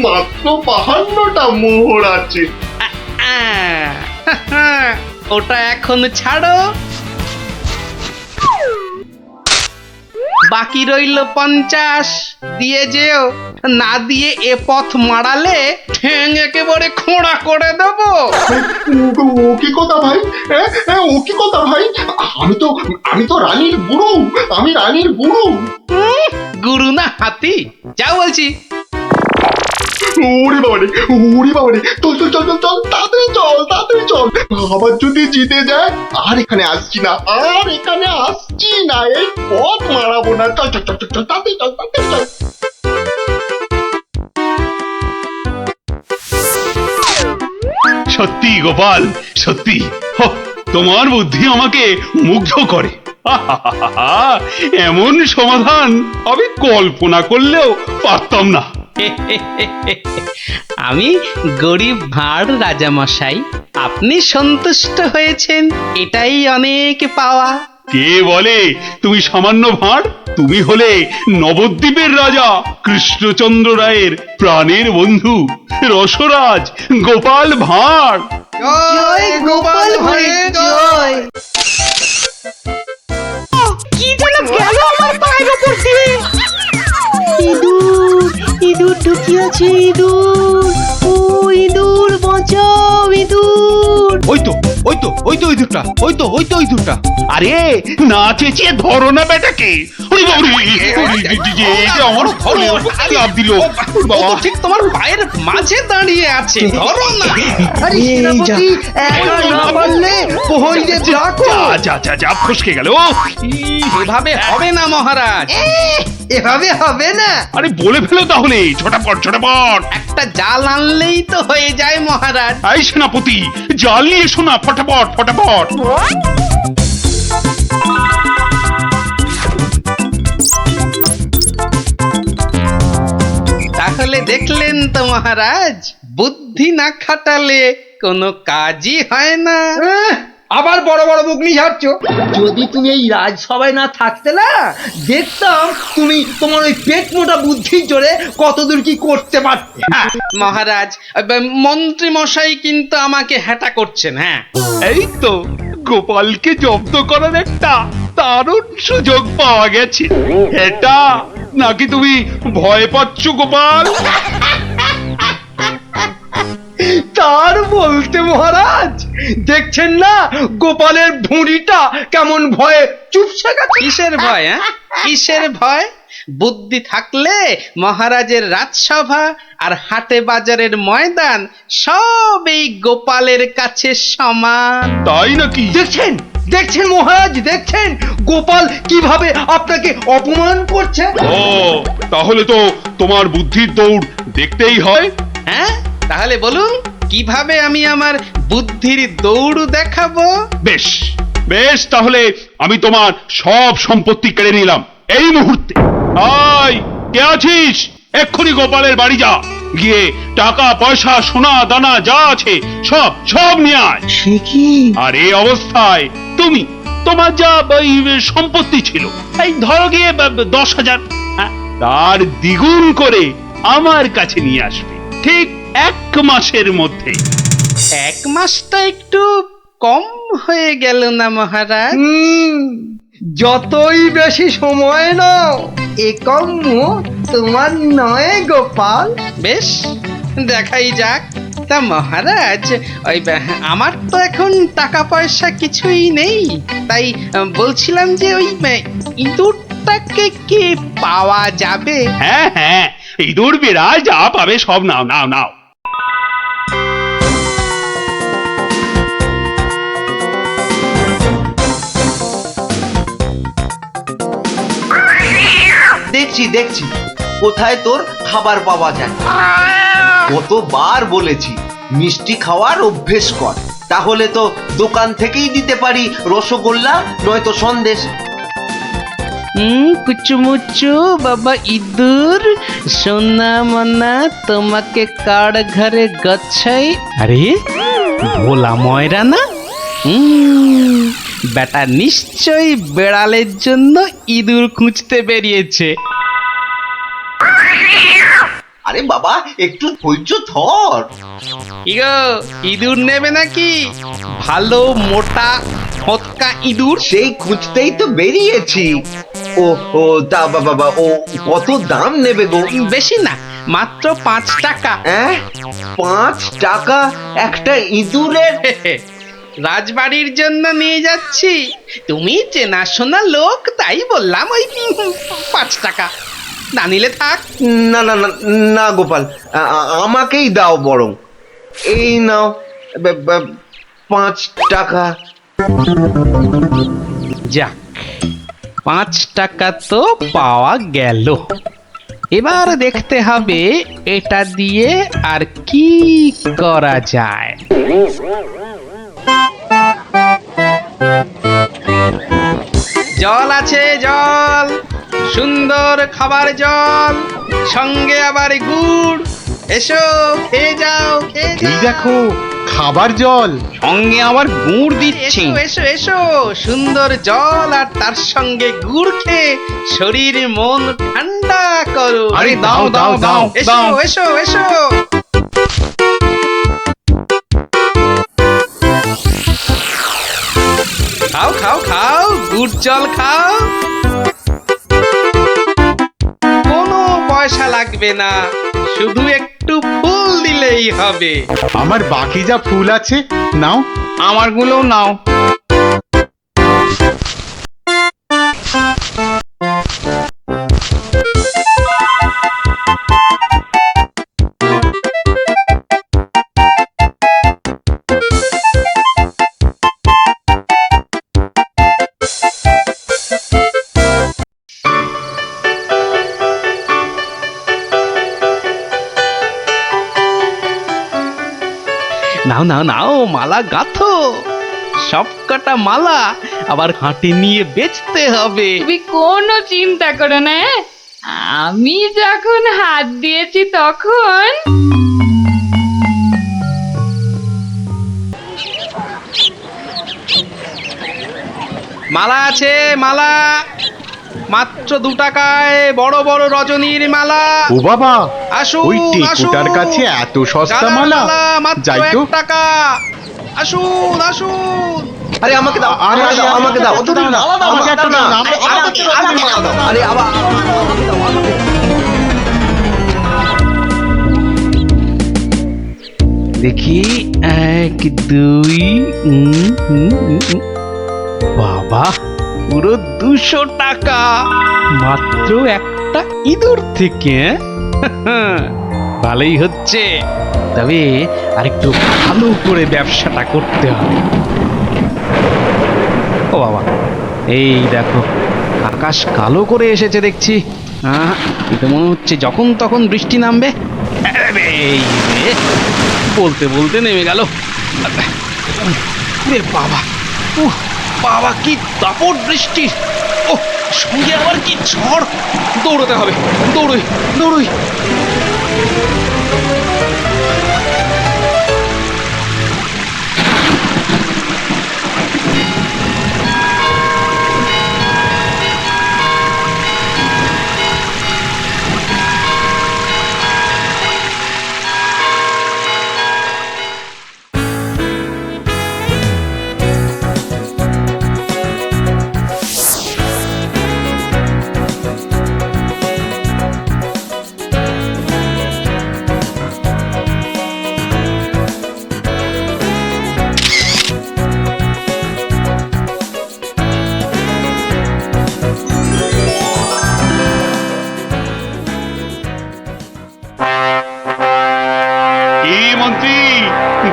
মাত্র 52টা মোহর আছে। ওটা এখন ছাড়ো, বাকি রইল 50। দিয়ে যেও, না দিয়ে এ পথ মারালে ঠ্যাং একেবারে খোঁড়া করে দেবো। ও কি কথা ভাই, ও কি কথা ভাই? আমি তো রানীর গুরু, আমি রানীর গুরু। গুরু না হাতি, যা বলছি। ওরে বাবারে, চল তাড়াতাড়ি চল। আবার যদি জিতে যায় আর এখানে আসছি না, এই পথ মারাবো না। চল তাড়াতাড়ি চল। সত্যি গোপাল, সত্যি তোমার বুদ্ধি আমাকে মুগ্ধ করে। এমন সমাধান আমি কল্পনা করলেও পারতাম না। আমি গরিব ভাঁড় রাজামশাই, আপনি সন্তুষ্ট হয়েছেন, এটাই অনেক পাওয়া। কে বলে তুমি সামান্য ভাঁড়? তুমি হলে নবদ্বীপের রাজা কৃষ্ণচন্দ্র রায়ের প্রাণের বন্ধু রসরাজ গোপাল ভাঁড়। জয় গোপাল ভাঁড়ের জয়। কি যেন গেল আমার পায়ের উপর দিয়ে। ইঁদুর ঢুকিয়াছে, ও ইঁদুর বাঁচাও, ইঁদুর। ওই তো ইঁদুরটা। আরে না চেঁচিয়ে ধরো না বেটাকে। আমার লাভ দিল। ঠিক তোমার পায়ের মাঝে দাঁড়িয়ে আছে, ধরো না। আরে সেনাপতি, একা না পারলে প্রহরীদের ডাকো। যা ফসকে গেল। এভাবে হবে না মহারাজ, এভাবে হবে না। আরে বলে ফেলো তাহলে, ঝটাপট। একটা জাল আনলেই তো হয়ে যায় মহারাজ। এই সেনাপতি, জাল নিয়ে এসো না, ফটাফট। তাহলে দেখলেন তো মহারাজ, বুদ্ধি না খাটালে কোনো কাজই হয় না। আবার বড় বড় বকনি ঝাড়ছ। যদি তুমি এই রাজসভায় না থাকতে না, দেখতাম তুমি তোমার ওই পেট মোটা বুদ্ধির জোরে কতদূর কি করতে পারতে। মহারাজ, মন্ত্রী মশাই কিন্তু আমাকে হ্যাটা করছেন। হ্যাঁ, এই তো গোপালকে জব্দ করার একটা দারুণ সুযোগ পাওয়া গেছে। এটা নাকি তুমি ভয় পাচ্ছ গোপাল? তার বলতে মহারাজ, দেখছেন না গোপালের ভুঁড়িটা কেমন ভয়ে চুপসে গেছে। কিসের ভয়? কিসের ভয়? বুদ্ধি থাকলে মহারাজের রাজসভা আর হাটে বাজারের ময়দান সব এই গোপালের কাছে সমান। তাই নাকি? দেখছেন মহারাজ, দেখছেন গোপাল কিভাবে আপনাকে অপমান করছে। ও, তাহলে তো তোমার বুদ্ধির দৌড় দেখতেই হয়। হ্যাঁ, তাহলে বলুন কিভাবে আমি আমার বুদ্ধির দৌড় দেখাবো? বেশ, তাহলে আমি তোমার সব সম্পত্তি কেড়ে নিলাম এই মুহূর্তে। আয়, কে আছিস? এক্ষুনি গোপালের বাড়ি যা, গিয়ে টাকা পয়সা সোনা দানা যা আছে সব নিয়ে আয়। সে কি? আর এই অবস্থায় তোমার যা সম্পত্তি ছিল, এই ধরো গিয়ে 10,000, তার দ্বিগুণ করে আমার কাছে নিয়ে আসবে, ঠিক 1 মাসের মধ্যে। 1 মাসটা একটু কম হয়ে গেল না মহারাজ? যতই বেশি সময় নাও, এ কম তোমার নয় গোপাল। বেশ, দেখাই যাক। তা মহারাজ, ওই আমার তো এখন টাকা পয়সা কিছুই নেই, তাই বলছিলাম যে ওই ইঁদুরটাকে কি পাওয়া যাবে? হ্যাঁ, ইঁদুর বিড়াল যা পাবে সব নাও। দেখছি দেখছি কোথায় তোর খাবার পাওয়া যায়। কতবার বলেছি মিষ্টি খাওয়ার অভ্যেস কর, তাহলে তো দোকান থেকেই দিতে পারি রসগোল্লা নয়তো সন্দেশ। কুচুমুচু বাবা ইঁদুর সোনা মনা তোমাকে কার ঘরে গচ্ছাই। আরে ভোলা ময়রা না? বেটা নিশ্চয়ই বেড়ালের জন্য ইঁদুর খুঁজতে বেরিয়েছে। আরে বাবা একটু ধৈর্য ধর। ইগো ইঁদুর নেবে নাকি? ভালো মোটা হতকা ইঁদুর। সেই খুঁজতেই তো বেরিয়েছি। ও ও তা বাবা ও কত দাম নেবে গো? বেশি না, মাত্র 5 টাকা। 5 টাকা একটা ইঁদুরের? রাজবাড়ির জন্য নিয়ে যাচ্ছি, তুমি চেনাশোনা লোক তাই বললাম ওই 5 টাকা। না নিলে থাক। না না না না গোপাল, আমাকেই দাও বরং। এই নাও 5 টাকা। যাক, 5 টাকা তো পাওয়া গেল। এবার দেখতে হবে এটা দিয়ে আর কি করা যায়। জল আছে, জল, সুন্দর খাবার জল, সঙ্গে আবার গুড়। এসো খেয়ে যাও, খেয়ে যাও। এই দেখো খাবার জল, সঙ্গে আবার গুড় দিচ্ছি। এসো এসো এসো, সুন্দর জল আর তার সঙ্গে গুড় খেয়ে শরীর মন ঠান্ডা করো। আরে দাও দাও দাও এসো দাও। এসো এসো। খাও খাও খাও, গুড় জল খাও। কোনো পয়সা লাগবে না, শুধু একটু ফুল দিলেই হবে। আমার বাকি যা ফুল আছে নাও। আমারগুলোও নাও। নাও নাও নাও, মালা গাঁথো। সব কটা মালা আবার হাটে নিয়ে বেচতে হবে। তুমি কোনো চিন্তা করো না, আমি যখন হাত দিয়েছি তখন। মালা আছে, মালা মাত্র 2 টাকায় বড় বড় রজনীর মালা। ও বাবা, আসুন ওই টেকুটার আসুন। কাছে এত সস্তা গাঁদা মালা? মাত্র যাই তো। 1 টাকা। আসুন আসুন। আরে আমাকে দাও, আরে, আমাকে দাও, আমাকে দাও। আমাকে দাও, মালা দাও, আমাকে একটা দাও না। দাও, আমাকে আরে, একটা দাও, আমাকে মালা দাও। আরে আবার আমাকে দাও, আমাকে দাও। দেখি 1 2 বাবা, পুরো 200 টাকা মাত্র একটা ইঁদুর থেকে। ভালোই হচ্ছে, তবে আরেকটু ভালো করে ব্যবসাটা করতে হবে। ও বাবা, এই দেখো আকাশ কালো করে এসেছে দেখছি। এটা মনে হচ্ছে যখন তখন বৃষ্টি নামবে। এই রে, বলতে বলতে নেমে গেল। রে বাবা, বাবা কি দাপট বৃষ্টি! ও সঙ্গে আবার কি ঝড়! দৌড়তে হবে, দৌড়ই দৌড়ই।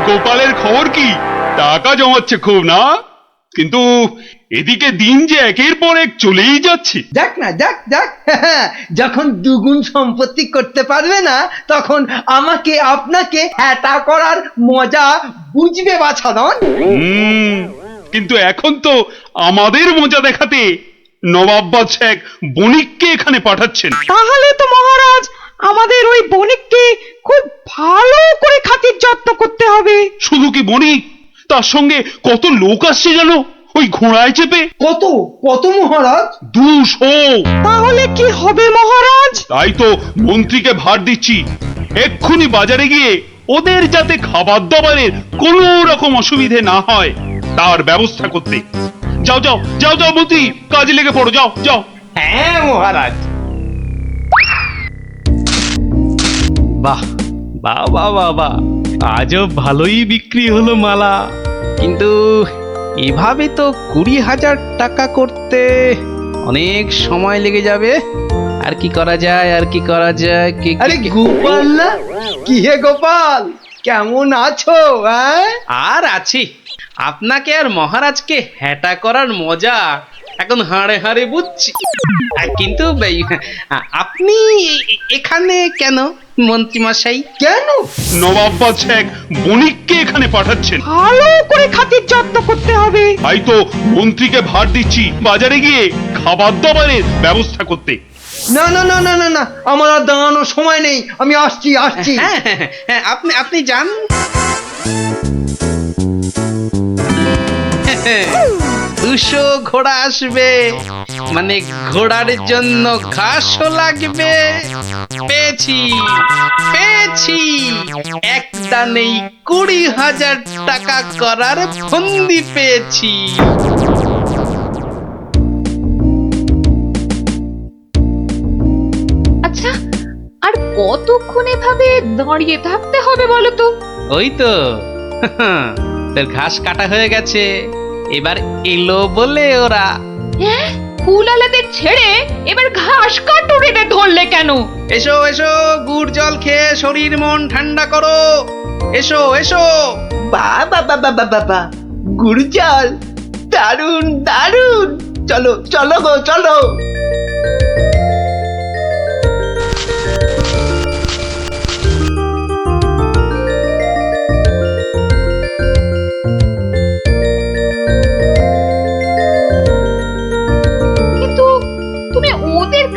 গোপালের খবর কি? টাকা জমাচ্ছে খুব না? কিন্তু এদিকে দিন যে একের পর এক চলেই যাচ্ছে। যাক না, যাক যাক যখন দুগুণ সম্পত্তি করতে পারবে না তখন আমাকে আপনাকে হ্যাটা করার মজা বুঝবে বাছাধন। কিন্তু এখন তো আমাদের মজা দেখাতে নবাব বাদশাহ এক বণিককে এখানে পাঠাচ্ছেন। তাহলে তো মহারাজ আমাদের ওই বণিককে খুব ভালো করে খাতির যত্ন করতে হবে। শুধু কি বণিক, তার সঙ্গে কত লোক আসছে জানো ওই ঘোড়ায় চেপে। কত কত মহারাজ? 200। তাহলে কি হবে মহারাজ? তাই তো মন্ত্রীকে ভার দিচ্ছি এক্ষুনি বাজারে গিয়ে ওদের যাতে খাবার দাবারের কোনো রকম অসুবিধে না হয় তার ব্যবস্থা করতে। যাও যাও যাও যাও মন্ত্রী, কাজে লেগে পড়ো, যাও যাও। হ্যাঁ মহারাজ। বাহ বাহ বাহ বাহ বাহ, আজও ভালোই বিক্রি হলো মালা। কিন্তু এভাবে তো 20,000 টাকা করতে অনেক সময় লেগে যাবে। আর কি করা যায়, আর কি করা যায়? আরে গোপাল না, কি হে গোপাল, কেমন আছো? আর আছি। আপনাকে আর মহারাজকে হ্যাটা করার মজা এখন হাড়ে হাড়ে বুঝছি। কিন্তু আপনি এখানে কেন মন্ত্রী মশাই? কেন? নবাব বাদশাহ এক বণিককে এখানে পাঠাচ্ছেন। ভালো করে খাতির যত্ন করতে হবে। তাই তো মন্ত্রীকে ভার দিচ্ছি বাজারে গিয়ে খাবার দাবারের ব্যবস্থা করতে। না না না না না না, আমার আর দাঁড়ানোর সময় নেই, আমি আসছি আসছি। হ্যাঁ আপনি যান। 200 ঘোড়া আসবে, মানে ঘোড়ার জন্য ঘাসও লাগবে। পেয়েছি পেয়েছি, এক দানেই 20,000 টাকা করার ফন্দি পেয়েছি। আচ্ছা, আর কতক্ষণ এভাবে দাঁড়িয়ে থাকতে হবে বলো তো? ওই তো তোর ঘাস কাটা হয়ে গেছে, এবার এলো বলে ওরা। হ্যাঁ, ফুলালাদের ছেড়ে এবার ঘাস কাটুরিতে ধরলে কেন? এসো এসো, গুড় জল খেয়ে শরীর মন ঠান্ডা করো। এসো এসো। বাবা বাবা বাবা, গুড় জল, দারুন দারুন, চলো চলো গো চলো।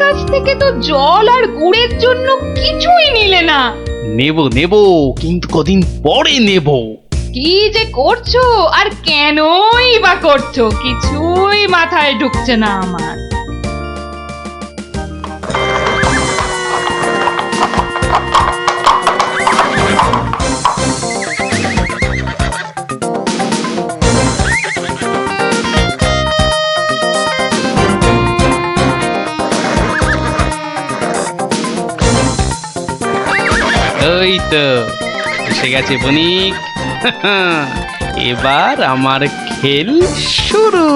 কাছ থেকে তো জল আর গুড়ের জন্য কিছুই নিলে না। নেব কিন্তু কদিন পরে নেব। কি যে করছো আর কেনই বা করছো, কিছুই মাথায় ঢুকছে না আমার। ওই তো এসে গেছে বণিক, এবার আমার খেল শুরু।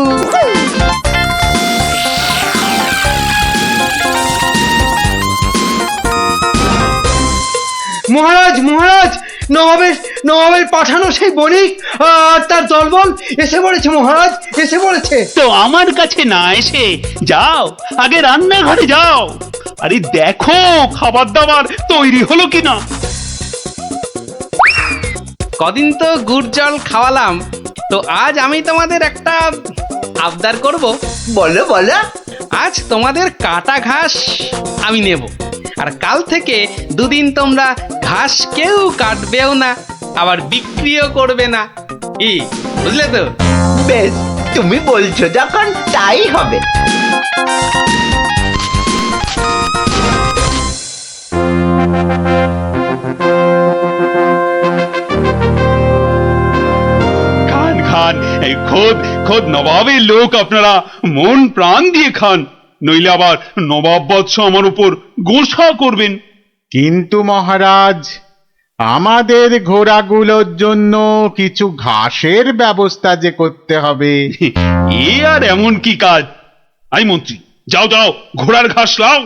মহারাজ মহারাজ, নবাবের পাঠানো সেই বণিক আর তার দলবল এসে পড়েছে মহারাজ, এসে পড়েছে। তো আমার কাছে না এসে যাও আগে রান্নাঘরে যাও, আরে দেখো খাবার দাবার তৈরি হলো কিনা। কদিন তো গুড় জল খাওয়ালাম, তো আজ আমি তোমাদের একটা আবদার করব। বলো বলো। আজ তোমাদের কাটা ঘাস আমি নেব, আর কাল থেকে 2 দিন তোমরা ঘাস কেউ কাটবেও না, আবার বিক্রিও করবে না। কি বুঝলে তো? বেশ, তুমি বলছো যখন তাই হবে। খান খান, এই খোদ নবাবের লোক, আপনারা মন প্রাণ দিয়ে খান, নইলে আবার নবাব বাদশাহ আমার উপর গোসা করবেন। কিন্তু মহারাজ, আমাদের ঘোড়াগুলোর জন্য কিছু ঘাসের ব্যবস্থা যে করতে হবে। এ আর এমন কি কাজ? আই মন্ত্রী, যাও যাও ঘোড়ার ঘাস লাও।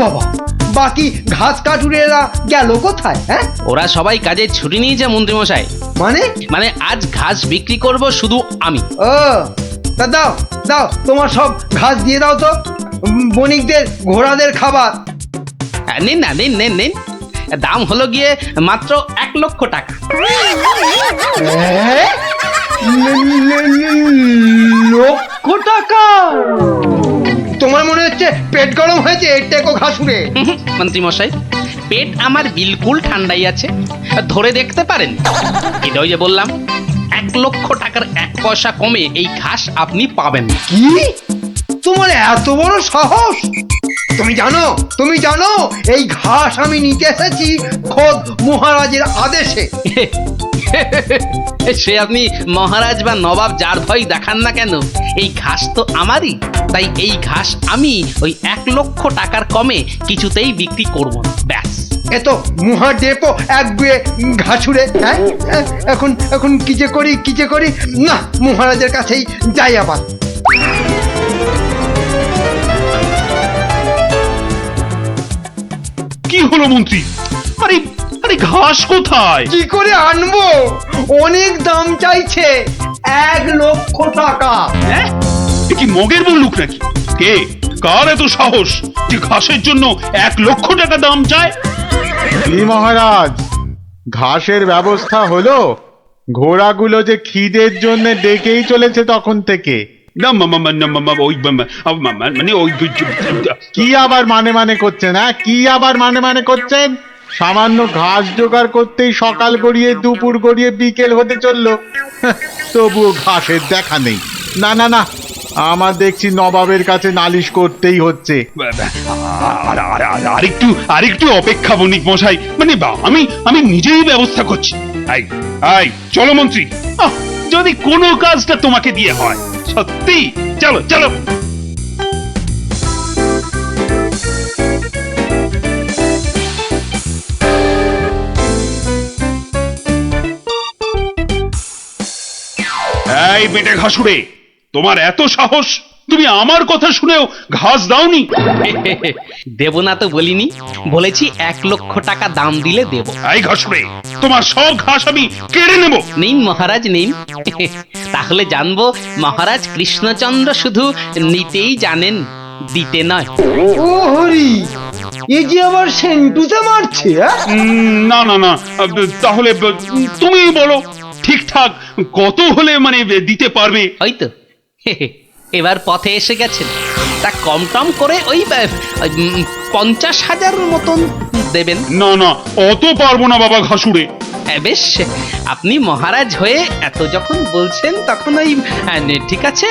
বাবা, বাকি ঘাস কাটুরেরা গেল কোথায়? হ্যাঁ, ওরা সবাই কাজে ছুটি নিয়েছে মন্ত্রী মশাই। মানে? মানে আজ ঘাস বিক্রি করব শুধু আমি। ও, তা দাও দাও, তোমার সব ঘাস দিয়ে দাও তো, বণিকদের ঘোড়াদের খাবার। নিন না, নিন নিন নিন, দাম হলো গিয়ে মাত্র 1,00,000 টাকা। লক্ষ টাকা? তোমার মনে হচ্ছে পেট গরম হয়েছে এর টেকো ঘাসুরে? মন্ত্রী মশাই, পেট আমার বিলকুল ঠান্ডাই আছে, ধরে দেখতে পারেন। এটা ওই যে বললাম, 1,00,000 টাকার 1 পয়সা কমে এই ঘাস আপনি পাবেন না। কি? তোমার এত বড় সাহস? তুমি জানো এই ঘাস আমি নিতে এসেছি খোদ মহারাজের আদেশে। সে আপনি মহারাজ বা নবাব যার ভয় দেখান না কেন, এই ঘাস তো আমারই। তাই এই ঘাস আমি ওই 1,00,000 টাকার কমে কিছুতেই বিক্রি করব না, ব্যাস। এ তো মুহা ডেপো একগুয়ে ঘাসুরে। হ্যাঁ, এখন কি যে করি না, মহারাজের কাছেই যাই আবার। কি হলো মন্ত্রী? আরে আরে ঘাস কোথায়? কি করে আনবো? অনেক দাম চাইছে, 1,00,000 টাকা। হ্যাঁ, এ কি মগের বললুক নাকি? কে, কার এত সাহস যে ঘাসের জন্য 1,00,000 টাকা দাম চায়? কি মহারাজ, ঘাসের ব্যবস্থা হলো? ঘোড়াগুলো যে খিদের জন্য ডেকেই চলেছে তখন থেকে। না মানে ওই কি আবার মানে করছেন? হ্যাঁ, কি আবার মানে করছেন? সামান্য ঘাস জোগাড় করতেই সকাল গড়িয়ে দুপুর গড়িয়ে বিকেল হতে চললো, তবুও ঘাসের দেখা নেই। না না না, আমার দেখছি নবাবের কাছে নালিশ করতেই হচ্ছে। আরেকটু অপেক্ষা বণিক মশাই, মানে আমি নিজেই ব্যবস্থা করছি। আই চলো মন্ত্রী, যদি কোনো কাজটা তোমাকে দিয়ে হয়, সত্যি চলো চলো। এই বেটে ঘাসুরে, তোমার এত সাহস, তুমি আমার কথা শুনেও ঘাস দাওনি? দেব না তো বলিনি, বলেছি 1,00,000 টাকা দাম দিলে দেব। এই ঘাসুরে, তোমার সব ঘাস আমি কেড়ে নেব। নিন মহারাজ নিন, তাহলে জানবো মহারাজ কৃষ্ণচন্দ্র শুধু নিতেই জানেন, দিতে নয়। ও হরি, এ যে আবার সেন্টুতে মারছে। না না না, তাহলে তুমি বলো ঠিকঠাক কত হলে মানে দিতে পারবে? ওই তো এবার পথে এসে গেছেন, তা কম টম করে ওই 50,000 মতন দেবেন। না না, অত পারবো না বাবা ঘাসুরে। বেশ, আপনি মহারাজ হয়ে এত যখন বলছেন তখন ওই ঠিক আছে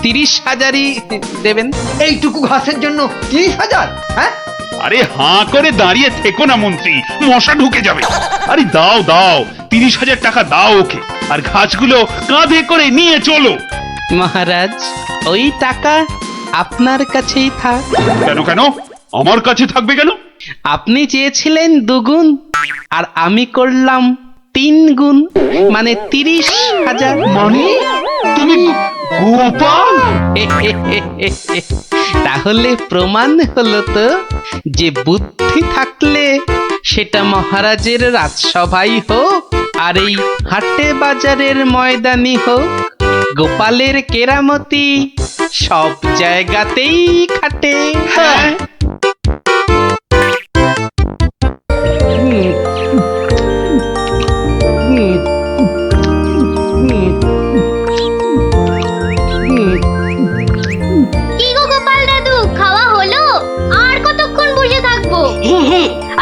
30,000ই দেবেন। এইটুকু ঘাসের জন্য 30,000? হ্যাঁ, আরে হাঁ করে দাঁড়িয়ে থেকো না মন্ত্রী, মশা ঢুকে যাবে। আরে দাও 30,000 টাকা দাও ওকে, আর ঘাসগুলো কাঁধে করে নিয়ে চলো। মহারাজ, ওই টাকা আপনার কাছেই থাক। কেন আমার কাছে থাকবে কেন? আপনি চেয়েছিলেন 2 গুণ, আর আমি করলাম 3 গুণ, মানে 30,000। মানে তুমি গোপাল? তাহলে প্রমাণ হলো তো যে বুদ্ধি থাকলে সেটা মহারাজের রাজসভাই হোক আর এই হাটে বাজারের ময়দানি হোক, গোপালের কেরামতি সব জায়গাতেই খাটে। হ্যাঁ,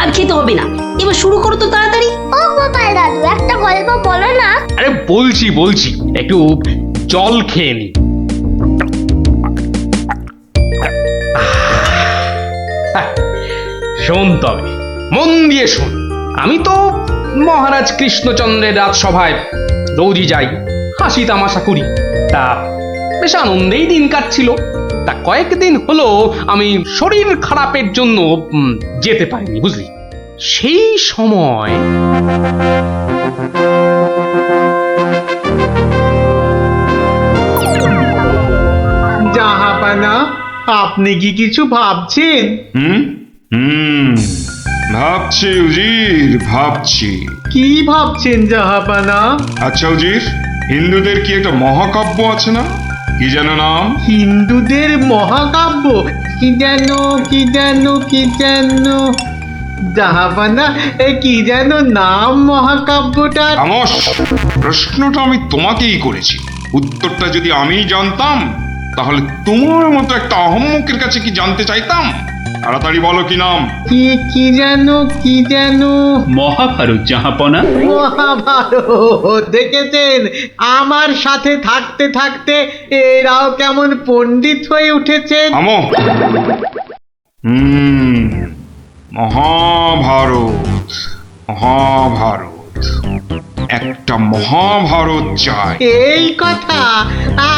আর খেতে হবে না, এবার শুরু করো তো তাড়াতাড়ি। ও গোপাল দাদু, একটা গল্প বলো না। আরে বলছি, একটু জল খেয়ে নি। শোন তবে, মন দিয়ে শোন। আমি তো মহারাজ কৃষ্ণচন্দ্রের রাজসভায় রোজই যাই, হাসি তামাশা করি, তা বেশ আনন্দেই দিন কাটছিল। তা কয়েকদিন হলো আমি শরীর খারাপের জন্য যেতে পারিনি, বুঝলি। সেই সময় জাহাপানা, আপনি কি কিছু ভাবছেন? হুম হুম ভাবছি উজির, ভাবছি। কি ভাবছেন জাহাপানা? আচ্ছা উজির, হিন্দুদের কি একটা মহাকাব্য আছে না? কি যেন নাম? হিন্দুদের মহাকাব্য? কি যেন কি যেন কি যেন জাহাপানা, কি যেন নাম মহাকাব্যটার? খামোশ! প্রশ্নটা আমি তোমাকেই করেছি। উত্তরটা যদি আমি জানতাম তাহলে তোমার মতো একটা আহম্মকের কাছে কি জানতে চাইতাম? তাড়াতাড়ি বলো কি নাম? কি কি যেন কি যেন মহাভারত জাহাপনা। মহাভারত! দেখেছেন, আমার সাথে থাকতে থাকতে এরাও কেমন পণ্ডিত হয়ে উঠেছেন। থামো। মহাভারত, মহাভারত, একটা মহাভারত চাই। এই কথা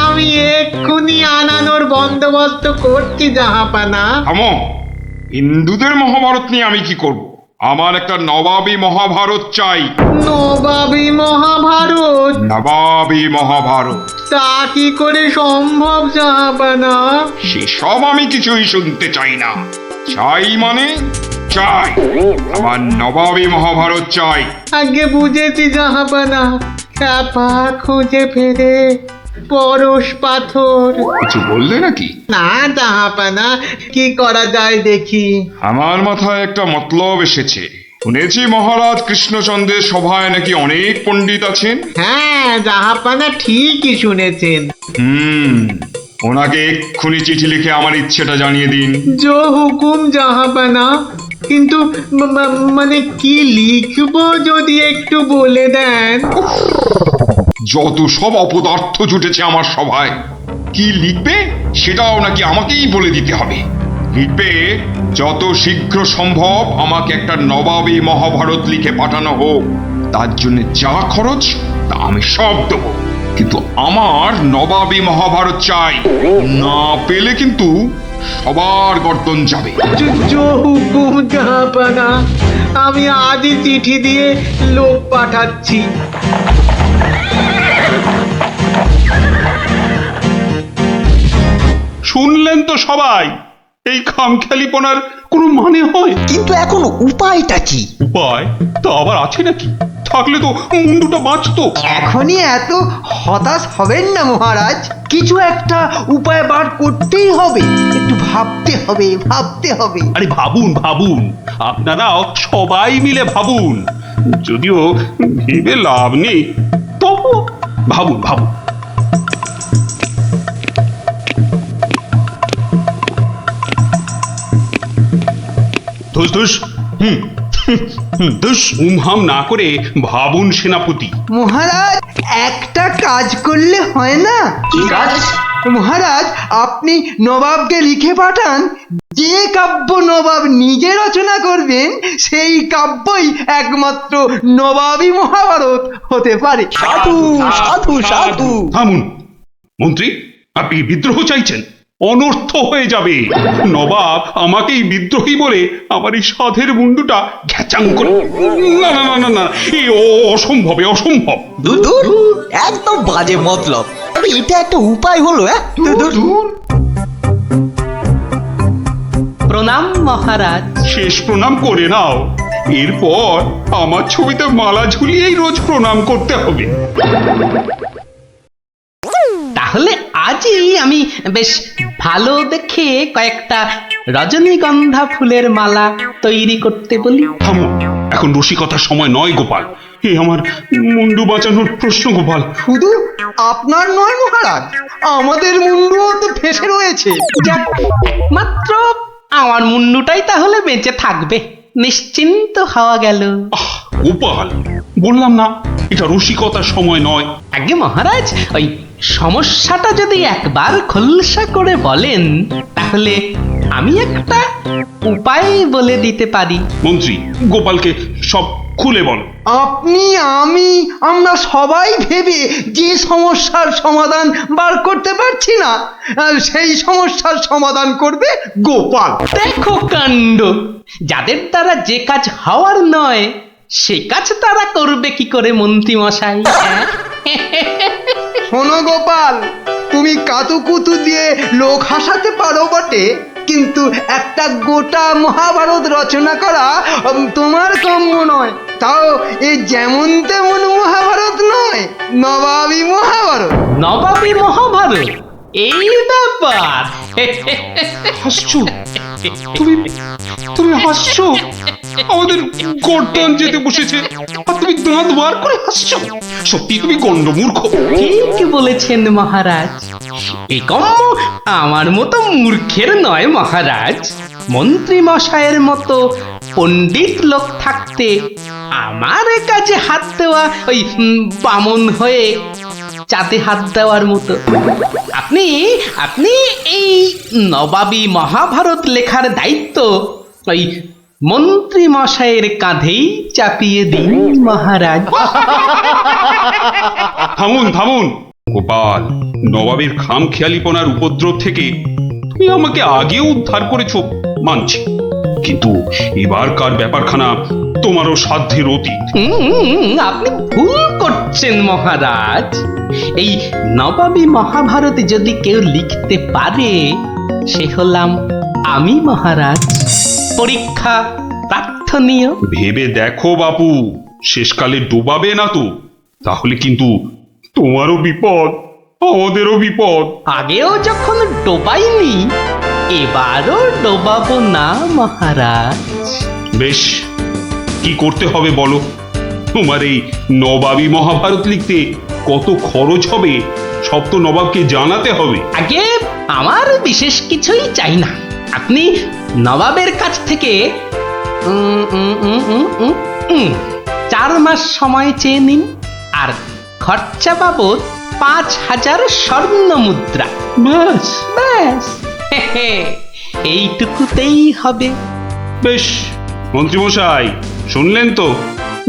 আমি এক্ষুনি আনানোর বন্দোবস্ত করছি জাহাপানা। থামো। হিন্দুদের মহাভারত নিয়ে আমি কি করব? আমার একটা নবাবী মহাভারত চাই। নবাবী মহাভারত? নবাবী মহাভারত। তা কি করে সম্ভব জাহাপানা? সেসব আমি কিছুই শুনতে চাই না। চাই মানে চাই, আমার নবাবী মহাভারত চাই। আগে বুঝেছি জাহাপানা, চাপা খুঁজে ফেরে পরশ পাথর। কিছু বললে নাকি? না জাহাপানা, কি করা যায় দেখি। আমার মাথায় একটা মতলব এসেছে। শুনেছি মহারাজ কৃষ্ণচন্দ্রের সভায় নাকি অনেক পণ্ডিত আছেন। হ্যাঁ জাহাপানা, ঠিকই শুনেছেন। ওনাকে এক্ষুনি চিঠি লিখে আমার ইচ্ছেটা জানিয়ে দিন। জো হুকুম জাহাপানা। কিন্তু মানে কি লিখবো যদি একটু বলে দেন। যত সব অপদার্থ জুটেছে আমার সভায়, কি লিখবে সেটাও নাকি আমাকেই বলে দিতে হবে। লিখবে, যত শীঘ্র সম্ভব আমাকে একটা নবাবী মহাভারত লিখে পাঠানো হোক। তার জন্য যা খরচ তা আমি সব দেবো, কিন্তু আমার নবাবী মহাভারত চাই। না পেলে কিন্তু সবার গর্দন যাবে। জো হুকুম জাহাপানা, আমি আজই চিঠি দিয়ে লোক পাঠাচ্ছি। শুনলেন তো সবাই, এই খামখেয়ালিপনার কোনো মানে হয়? কিন্তু এখন উপায়টা কি? উপায় তা আবার আছে নাকি? থাকলে তো মুন্ডুটা বাঁচতো। এখনই এত হতাশ হবেন না মহারাজ, কিছু একটা উপায় বার করতেই হবে। একটু ভাবতে হবে, ভাবতে হবে। আরে ভাবুন ভাবুন, আপনারাও সবাই মিলে ভাবুন। যদিও ভেবে লাভ নেই, তবু ভাবুন ভাবুন। ধুস ধুস, ধুস, উমহাম না করে ভাবুন সেনাপতি। মহারাজ, একটা কাজ করলে হয় না? কি কাজ? মহারাজ, আপনি নবাবকে লিখে পাঠান, যে কাব্য নবাব নিজে রচনা করবেন সেই কাব্যই একমাত্র নবাবী মহাভারত হতে পারে। সাধু সাধু সাধু। থামুন মন্ত্রী, আপনি বিদ্রোহ চাইছেন? অনর্থ হয়ে যাবে। নবাব আমাকেই বিদ্রোহী বলে আমার এই সাধের মুন্ডুটা ঘ্যাচাং করে। না না না না না, এই অসম্ভবে অসম্ভব। দূর, একদম বাজে মতলব। এটা একটা উপায় হলো? প্রণাম মহারাজ। শেষ প্রণাম করে নাও, এরপর আমার ছবিতে মালা ঝুলিয়েই রোজ প্রণাম করতে হবে। তাহলে আজই আমি বেশ ভালো দেখে কয়েকটা রজনীগন্ধা ফুলের মালা তৈরি করতে বলি। থামো, এখন রসিকতার সময় নয় গোপাল। এ আমার মুন্ডু বাঁচানোর প্রশ্ন গোপাল। শুধু আপনার নয় মহারাজ, আমাদের মুন্ডুও তো ফেসে রয়েছে। যাক, মাত্র আমার মুন্ডুটাই তাহলে বেঁচে থাকবে, নিশ্চিন্ত হওয়া গেল। গোপাল, বললাম না এটা রসিকতার সময় নয়। আগে মহারাজ, ওই সমস্যাটা যদি একবার খোলসা করে বলেন তাহলে আমি একটা উপায় বলে দিতে পারি। মন্ত্রী, গোপালকে সব খুলে বল। আপনি, আমি, আমরা সবাই ভেবে যে সমস্যার সমাধান বার করতে পারছি না, সেই সমস্যার সমাধান করবে গোপাল। দেখো কাণ্ড, যাদের দ্বারা যে কাজ হওয়ার নয় সে কাজ তারা করবে কি করে মন্ত্রী মশাই? শোনো গোপাল, তুমি কাতুকুতু দিয়ে লোক হাসাতে পারো বটে, কিন্তু একটা গোটা মহাভারত রচনা করা তোমার কাম্য নয়। তাও এ যেমন তেমন মহাভারত নয়, নবাবী মহাভারত। নবাবী মহাভারত, এই ব্যাপার। হাসছো তুমি? তুমি হাসছো? আমাদের গর্দান যেতে বসেছে আর তুমি দাঁত বার করে হাসছো? সত্যি তুমি গন্ডমূর্খ। ঠিক বলেছেন মহারাজ। এই কম্ম আমার মতো মূর্খের নয় মহারাজ। মন্ত্রী মশাইয়ের মতো পণ্ডিত লোক থাকতে আমার কাজে হাত দেওয়া ওই বামন হয়ে চাঁদে হাত দেওয়ার মতো। আপনি আপনি এই নবাবী মহাভারত লেখার দায়িত্ব ওই মন্ত্রী মশাইয়ের কাঁধেই চাপিয়ে দিন মহারাজ। থামুন থামুন গোপাল, নবাবের খামখেয়ালিপনার উপদ্রব থেকে তুমি আমাকে আগেও উদ্ধার করেছো মানছি, কিন্তু এবারকার ব্যাপারখানা তোমারও সাধ্যের অতীত। আপনি ভুল করছেন মহারাজ। এই নবাবী মহাভারত যদি কেউ লিখতে পারে সে হলাম আমি মহারাজ। পরীক্ষা প্রার্থনীয়। ভেবে দেখো বাপু, শেষকালে ডোবাবে না তো? তাহলে কিন্তু তোমারও বিপদ, আমাদেরও বিপদ। আগেও যখন ডোবাইনি এবারও ডোবাবো না মহারাজ। বেশ, কি করতে হবে বলো? তোমার এই নবাবী মহাভারত লিখতে কত খরচ হবে সব তো নবাবকে জানাতে হবে। আগে আমার বিশেষ কিছুই চাই না। আপনি নবাবের কাছ থেকে 4 মাস সময় চেয়ে নিন, আর খরচা বাবদ 5000 স্বর্ণ মুদ্রা। ব্যাস ব্যাস, এইটুকুতেই হবে। বেশ মন্ত্রীমশাই, শুনলেন তো?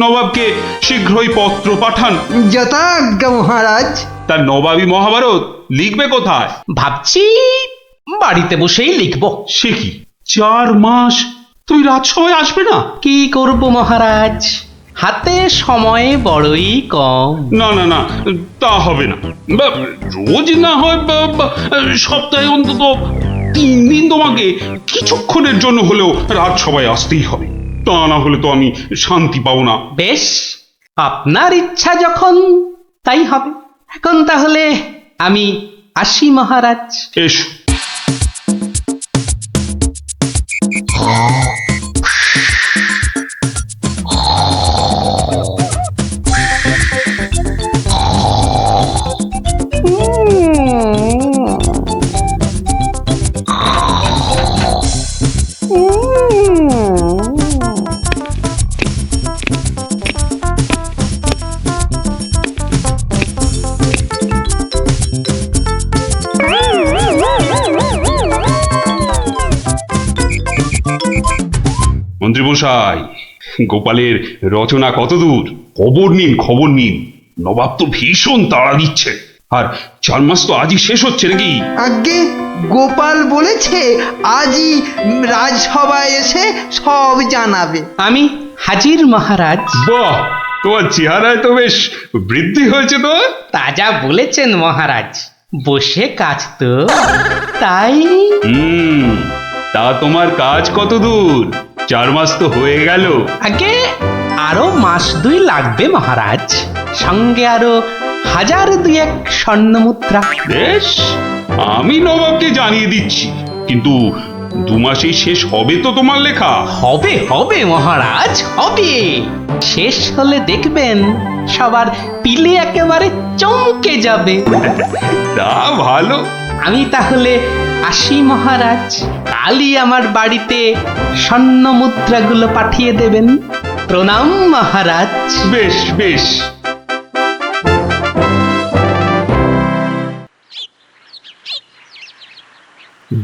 নবাবকে শীঘ্রই পত্র পাঠান। যথাজ্ঞা মহারাজ। তার নবাবী মহাভারত লিখবে কোথায়? ভাবছি বাড়িতে বসেই লিখব। সে কি, 4 মাস তুই রাজসভায় আসবে না? কি করব মহারাজ, হাতে সময় বড়ই কম। না না না, তা হবে না। রোজ না হয় সপ্তাহে অন্তত 3 দিন তোমাকে কিছুক্ষণের জন্য হলেও রাজসভায় আসতেই হবে, তা না হলে তো আমি শান্তি পাবো না। বেশ, আপনার ইচ্ছা যখন তাই হবে। এখন তাহলে আমি আসি মহারাজ। এসো। মন্ত্রীমশাই, গোপালের রচনা কত দূর? খবর নিন, খবর নিন। নবাব তো ভীষণ তাড়া দিচ্ছে, আর 4 মাস তো আজই শেষ হচ্ছে নাকি? আগে গোপাল বলেছে আজই রাজসভায় এসে সব জানাবে। আমি হাজির মহারাজ। বাহ, তোমার চেহারায় তো বেশ বৃদ্ধি হয়েছে তো। তাজা বলেছেন মহারাজ, বসে কাজ তো তাই। তা তোমার কাজ কত দূর? 4 মাস তো হয়ে গেল। আগে আরো 1-2 মাস লাগবে মহারাজ, সঙ্গে আরো 1000-2 স্বর্ণ মুদ্রা। বেশ, আমি নবাবকে জানিয়ে দিচ্ছি, কিন্তু 2 মাসেই শেষ হবে তো তোমার লেখা? হবে হবে মহারাজ, হবে। শেষ হলে দেখবেন সবার পিলে একেবারে চমকে যাবে। তা ভালো। আমি তাহলে আসি মহারাজ। কালই আমার বাড়িতে স্বর্ণ মুদ্রাগুলো পাঠিয়ে দেবেন। প্রণাম মহারাজ। বেশ বেশ।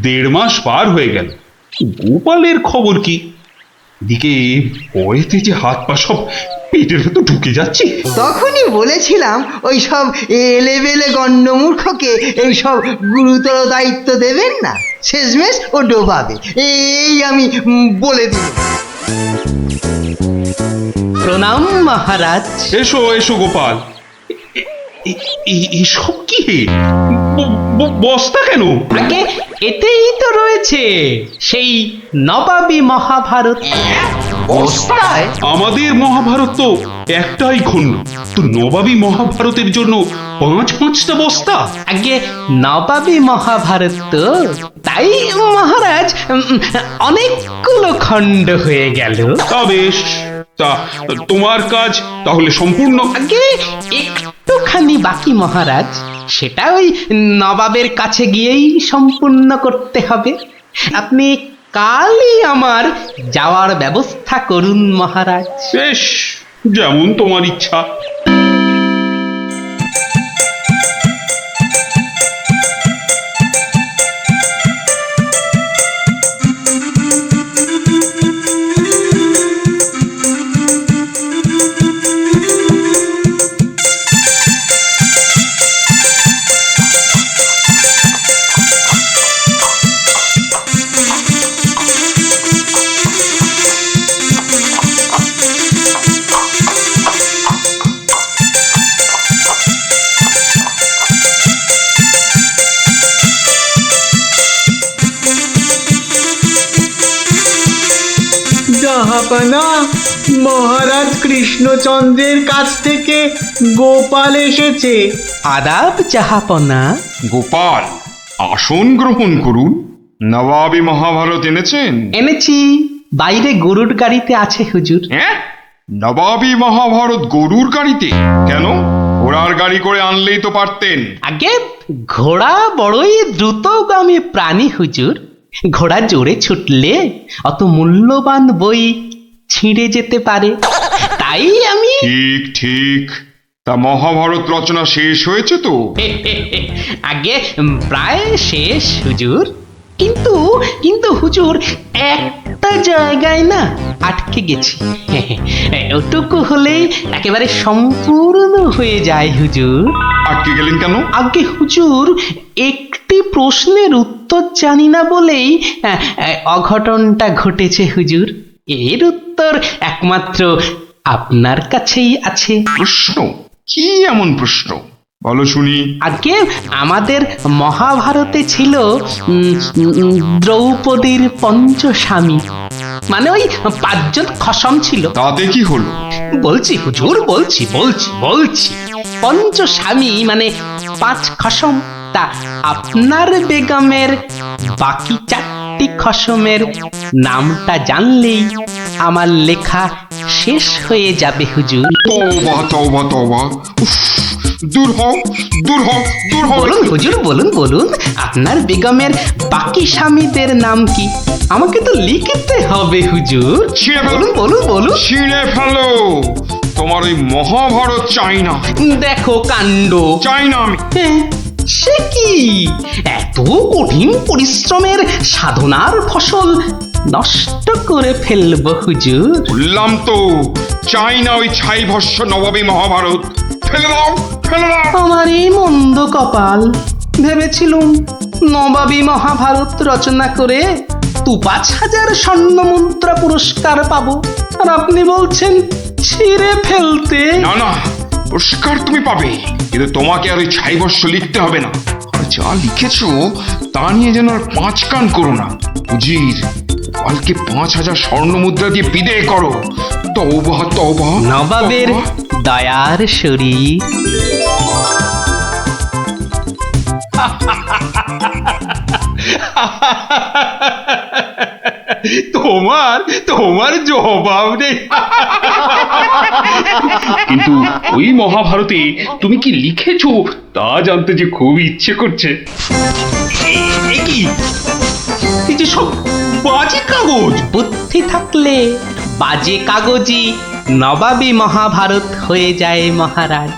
দেড় মাস পার হয়ে গেল, গোপালের খবর কি? দিকে ভয়েতে যে হাত পা সব পেটের ভেতর ঢুকে যাচ্ছে। তখনই বলেছিলাম ওই সব এলেবেলে গণ্ডমূর্খকে এই সব গুরুতর দায়িত্ব দেবেন না, শেষমেশ ও ডোবাবে, এই আমি বলে দিই। প্রণাম মহারাজ। এসো এসো গোপাল, এসব কি বস্তা কেন? আগে এতেই তো রয়েছে সেই নবাবী মহাভারত। বস্তায়? আমাদের মহাভারত তো একটাই খণ্ড, তো নবাবী মহাভারতের জন্য 5-5টা বস্তা? আগে নবাবী মহাভারত তো, তাই মহারাজ অনেকগুলো খণ্ড হয়ে গেল। তা বেশ, তা তোমার কাজ তাহলে সম্পূর্ণ? আগে একটুখানি বাকি মহারাজ, সেটা ওই নবাবের কাছে গিয়েই সম্পূর্ণ করতে হবে। আপনি কালই আমার যাওয়ার ব্যবস্থা করুন মহারাজ। বেশ, যেমন তোমার ইচ্ছা। জাহাপানা, মহারাজ কৃষ্ণচন্দ্রের কাছ থেকে গোপাল এসেছে। আদাব জাহাপনা। গোপাল, আসন গ্রহণ করুন। নবাবী মহাভারত এনেছেন? এনেছি, বাইরে গরুর গাড়িতে আছে হুজুর। হ্যাঁ, নবাবী মহাভারত গরুর গাড়িতে? কেন, ঘোড়ার গাড়ি করে আনলেই তো পারতেন। আগে ঘোড়া বড়ই দ্রুতগামী প্রাণী হুজুর, ঘোড়া জোরে ছুটলে অত মূল্যবান বই ছিঁড়ে যেতে পারে, তাই আমি ঠিক ঠিক। তা মহাভারত রচনা শেষ হয়েছে তো? আগে প্রায় শেষ হুজুর, কিন্তু কিন্তু হুজুর একটা জায়গায় না আটকে গেছি। ওটুকু হলেই একেবারে সম্পূর্ণ হয়ে যায় হুজুর। আটকে গেলেন কেন? আগে হুজুর একটি প্রশ্নের উত্তর জানি না বলেই অঘটনটা ঘটেছে হুজুর। এর উত্তর একমাত্র আপনার কাছেই আছে। প্রশ্ন? কি এমন প্রশ্ন, বলো শুনি। আগে আমাদের মহাভারতে ছিল দ্রৌপদীর পঞ্চস্বামী, মানে ওই 5জন খসম ছিল। তাতে কি হলো? বলছি হুজুর, বলছি বলছি বলছি পঞ্চস্বামী মানে 5 খসম। তা আপনার বেগমের বাকি 4টি খসমের নামটা জানলেই আমার লেখা শেষ হয়ে যাবে হুজুর। তওবা তওবা তওবা, উফ, দূর হও দূর হও দূর হও। বলুন হুজুর, বলুন বলুন, আপনার বেগমের বাকি স্বামীদের নাম কি? আমাকে তো লিখতে হবে হুজুর। বলুন বলুন বলুন। ছিঁড়ে ফেলো, তোমার ওই মহাভারত চাই না। দেখো কাণ্ড। চাই না আমি। সে কি, এত কঠিন পরিশ্রমের সাধনার ফসল নষ্ট করে ফেলবো হুজুর? বললাম তো, চাই না ওই ছাই ভস্য নবাবী মহাভারত। ফেলে দাও, ফেলে দাও। আমার এই মন্দ কপাল, ভেবেছিলুম নবাবী মহাভারত রচনা করে 5,000 স্বর্ণ মুদ্রা পুরস্কার পাবো, আর আপনি বলছেন ছিঁড়ে ফেলতে। না না, পুরস্কার তুমি পাবে, কিন্তু তোমাকে আর ওই ছাই ভস্য লিখতে হবে না। আর যা লিখেছো তা নিয়ে যেন আর 5 কান করো না। উজির, কালকে 5,000 স্বর্ণ মুদ্রা দিয়ে বিদেয় করো। তওবা তওবা। নবাবের দয়ার শরীর। তোমার জবাব নেই। কিন্তু ওই মহাভারতে তুমি কি লিখেছো তা জানতে যে খুব ইচ্ছে করছে। কি এই যে সব বাজে কাগজ? বুদ্ধি থাকলে বাজে কাগজই নবাবী মহাভারত হয়ে যায় মহারাজ।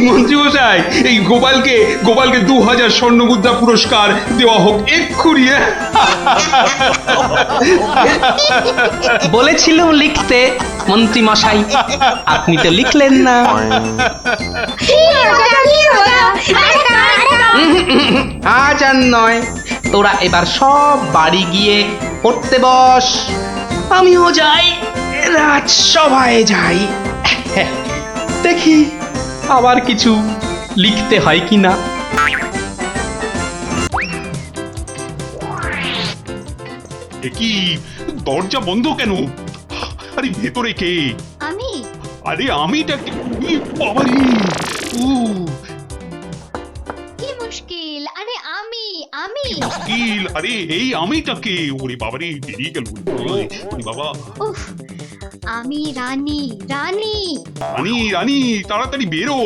মন্ত্রী মশাই, এই গোপালকে 2,000 স্বর্ণ মুদ্রা পুরস্কার দেওয়া হোক এক্ষুনি। বলেছিলাম লিখতে মন্ত্রী মশাই, আপনি তো লিখলেন না। আজ আর নয়, তোরা এবার সব বাড়ি গিয়ে পড়তে বস। আমিও যাই, রাজসভায় যাই। হ্যাঁ, দেখি আবার কিছু লিখতে হয় কি না। এ কি দরজা বন্ধ কেন? আরে ভেতরে কে? আমি আরে আমিটা কে? ই বাবারে! ও কি মুশকিল, আরে আমি আমি মুশকিল! আরে এই আমিটা কে? ওরে বাবারে, বেরিয়ে গেল। ওরে বাবা! উফ, আমি রানী রানী। রানী রানী তাড়াতাড়ি বেরো,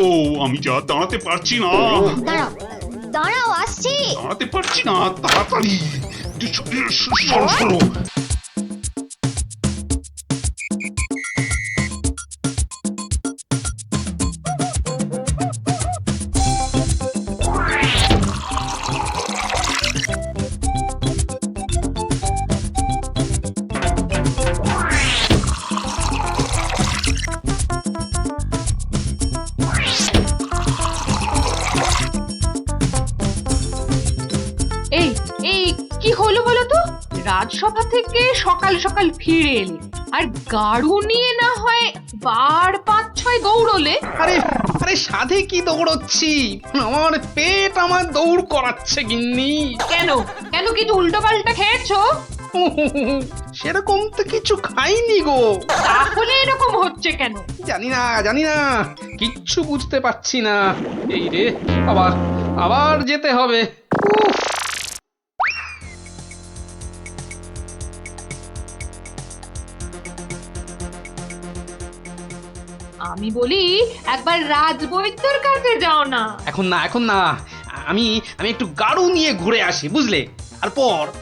আমি যা দাঁড়াতে পারছি না। দাঁড়াও দাঁড়াও, আসছি। দাঁড়াতে পারছি না, তাড়াতাড়ি সরো সরো। এই এই কি হলো বলো তো? রাজসভা থেকে সকাল সকাল ফিরে এলে আর গাড়ু নিয়ে না হয় বার 5-6 দৌড়লে। আরে আরে সাধে কি দৌড়চ্ছি, আমার পেট আমার দৌড় করাচ্ছে গিন্নি। কেন কেন কিছু উল্টো পাল্টা খেয়েছো? সেরকম তো কিছু খাইনি গো। তাহলে এরকম হচ্ছে কেন? জানি না, কিচ্ছু বুঝতে পারছি না। এই রে, আবার আবার যেতে হবে। উফ, আমি বলি একবার রাজবৈদ্যর কাছে যাও না। এখন না, আমি একটু গাড়ু নিয়ে ঘুরে আসি, বুঝলে?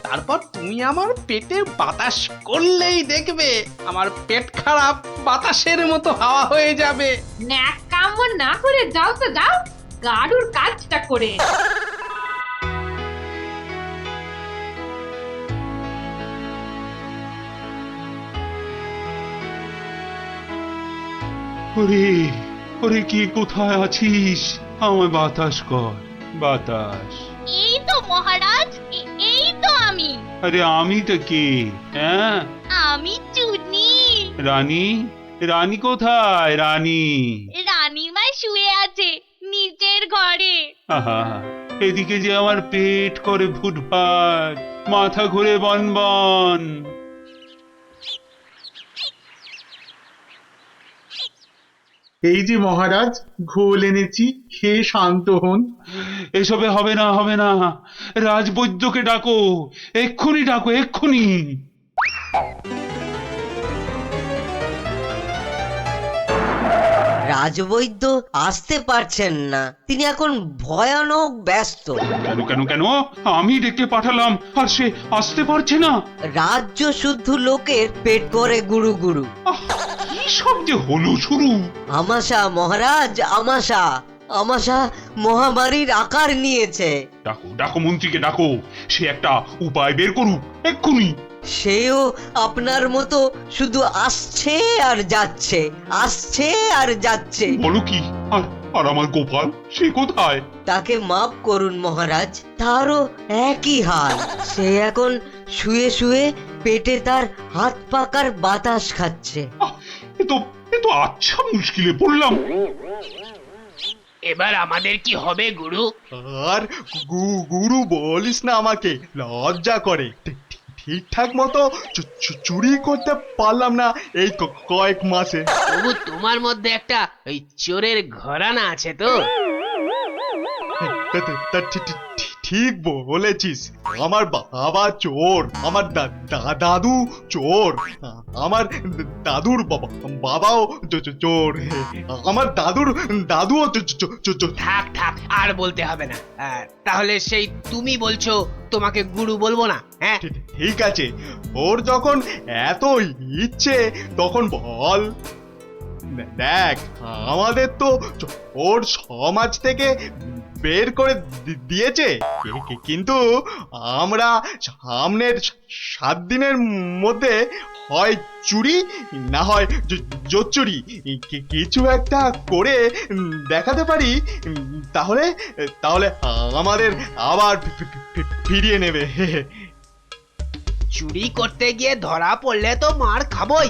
তারপর তুমি আমার পেটে বাতাস করলেই দেখবে আমার পেট খারাপ বাতাসের মতো হাওয়া হয়ে যাবে। ন্যাক কাম না করে যাও তো যাও, গাড়ুর কাজটা করে। ওরে ওরে, কি কোথায় আছিস? আমায় বাতাস কর, বাতাস। এই তো মহারাজ, এই তো আমি। আরে আমিটা কে? হ্যাঁ, আমি চুনি। রানী? রানী কোথায়? রানী রানীমা শুয়ে আছে নিচের ঘরে। আহা, এদিকে যে আমার পেট করে ফুটফাট, মাথা ঘুরে বনবন। এই যে মহারাজ, ঘোল এনেছি, খেয়ে শান্ত হন। এসবে হবে না, হবে না। রাজবৈদ্যকে ডাকো, এক্ষুনি ডাকো, এক্ষুনি। রাজবৈদ্য আসতে পারছেন না, তিনি এখন ভয়ানক ব্যস্ত। কেন কেন কেন? আমি ডেকে পাঠালাম আর সে আসতে পারছে না। রাজ্য শুদ্ধ লোকের পেট করে গুরু গুরু। কি সব যে হলো শুরু! আমাশা মহারাজ, আমাশা আমাশা মহামারীর আকার নিয়েছে। ডাকো ডাকো, মন্ত্রীকে ডাকো, সে একটা উপায় বের করুক এক্ষুনি। সেও আপনার মতো শুধু আসছে আর যাচ্ছে, আসছে আর যাচ্ছে। বলো কি? আর আর আমার গোপাল, সে কোথায়? তাকে মাফ করুন মহারাজ, তারও একই হাল। সে এখন শুয়ে শুয়ে পেটে তার হাত পাকার বাতাস খাচ্ছে। এ তো আচ্ছা মুশকিলে পড়লাম। এবার আমাদের কি হবে গুরু? আর গুরু বলিস না, আমাকে লজ্জা করে। ঠিকঠাক মতো চুরি করতে পারলাম না এই কয়েক মাসে। তবু তোমার মধ্যে একটা ওই চোরের ঘরানা আছে তো? ঠিক বলেছিস, আমার বাবা চোর, আমার দাদু চোর, আমার দাদুর বাবাও চোর, আমার দাদুও চোর। থাক থাক, আর বলতে হবে না। তাহলে সেই তুমি বলছো তোমাকে গুরু বলবো না? হ্যাঁ ঠিক আছে, ওর যখন এত ইচ্ছে তখন বল। দেখ, আমাদের তো ওর সমাজ থেকে বের করে দিয়েছে, কিন্তু আমরা সামনের 7 দিনের মধ্যে হয় চুরি না হয় জোচ্চুরি কিছু একটা করে দেখাতে পারি, তাহলে তাহলে আমাদের আবার ফিরিয়ে নেবে। চুরি করতে গিয়ে ধরা পড়লে তো মার খাবই।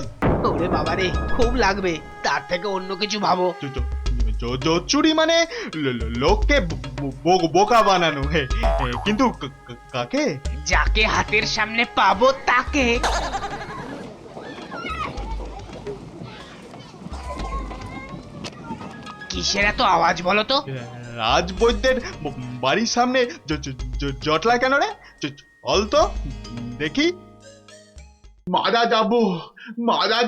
ওরে বাবা রে, খুব লাগবে, তার থেকে অন্য কিছু ভাবো। জোচ্চুরি মানে লোককে বোকা বানানো, কিন্তু কাকে? যাকে হাতের সামনে পাবো তাকে। কিসের এত আওয়াজ বলো তো? রাজবৈদ্যের বাড়ির সামনে জটলা কেন রে? চল তো দেখি। মারা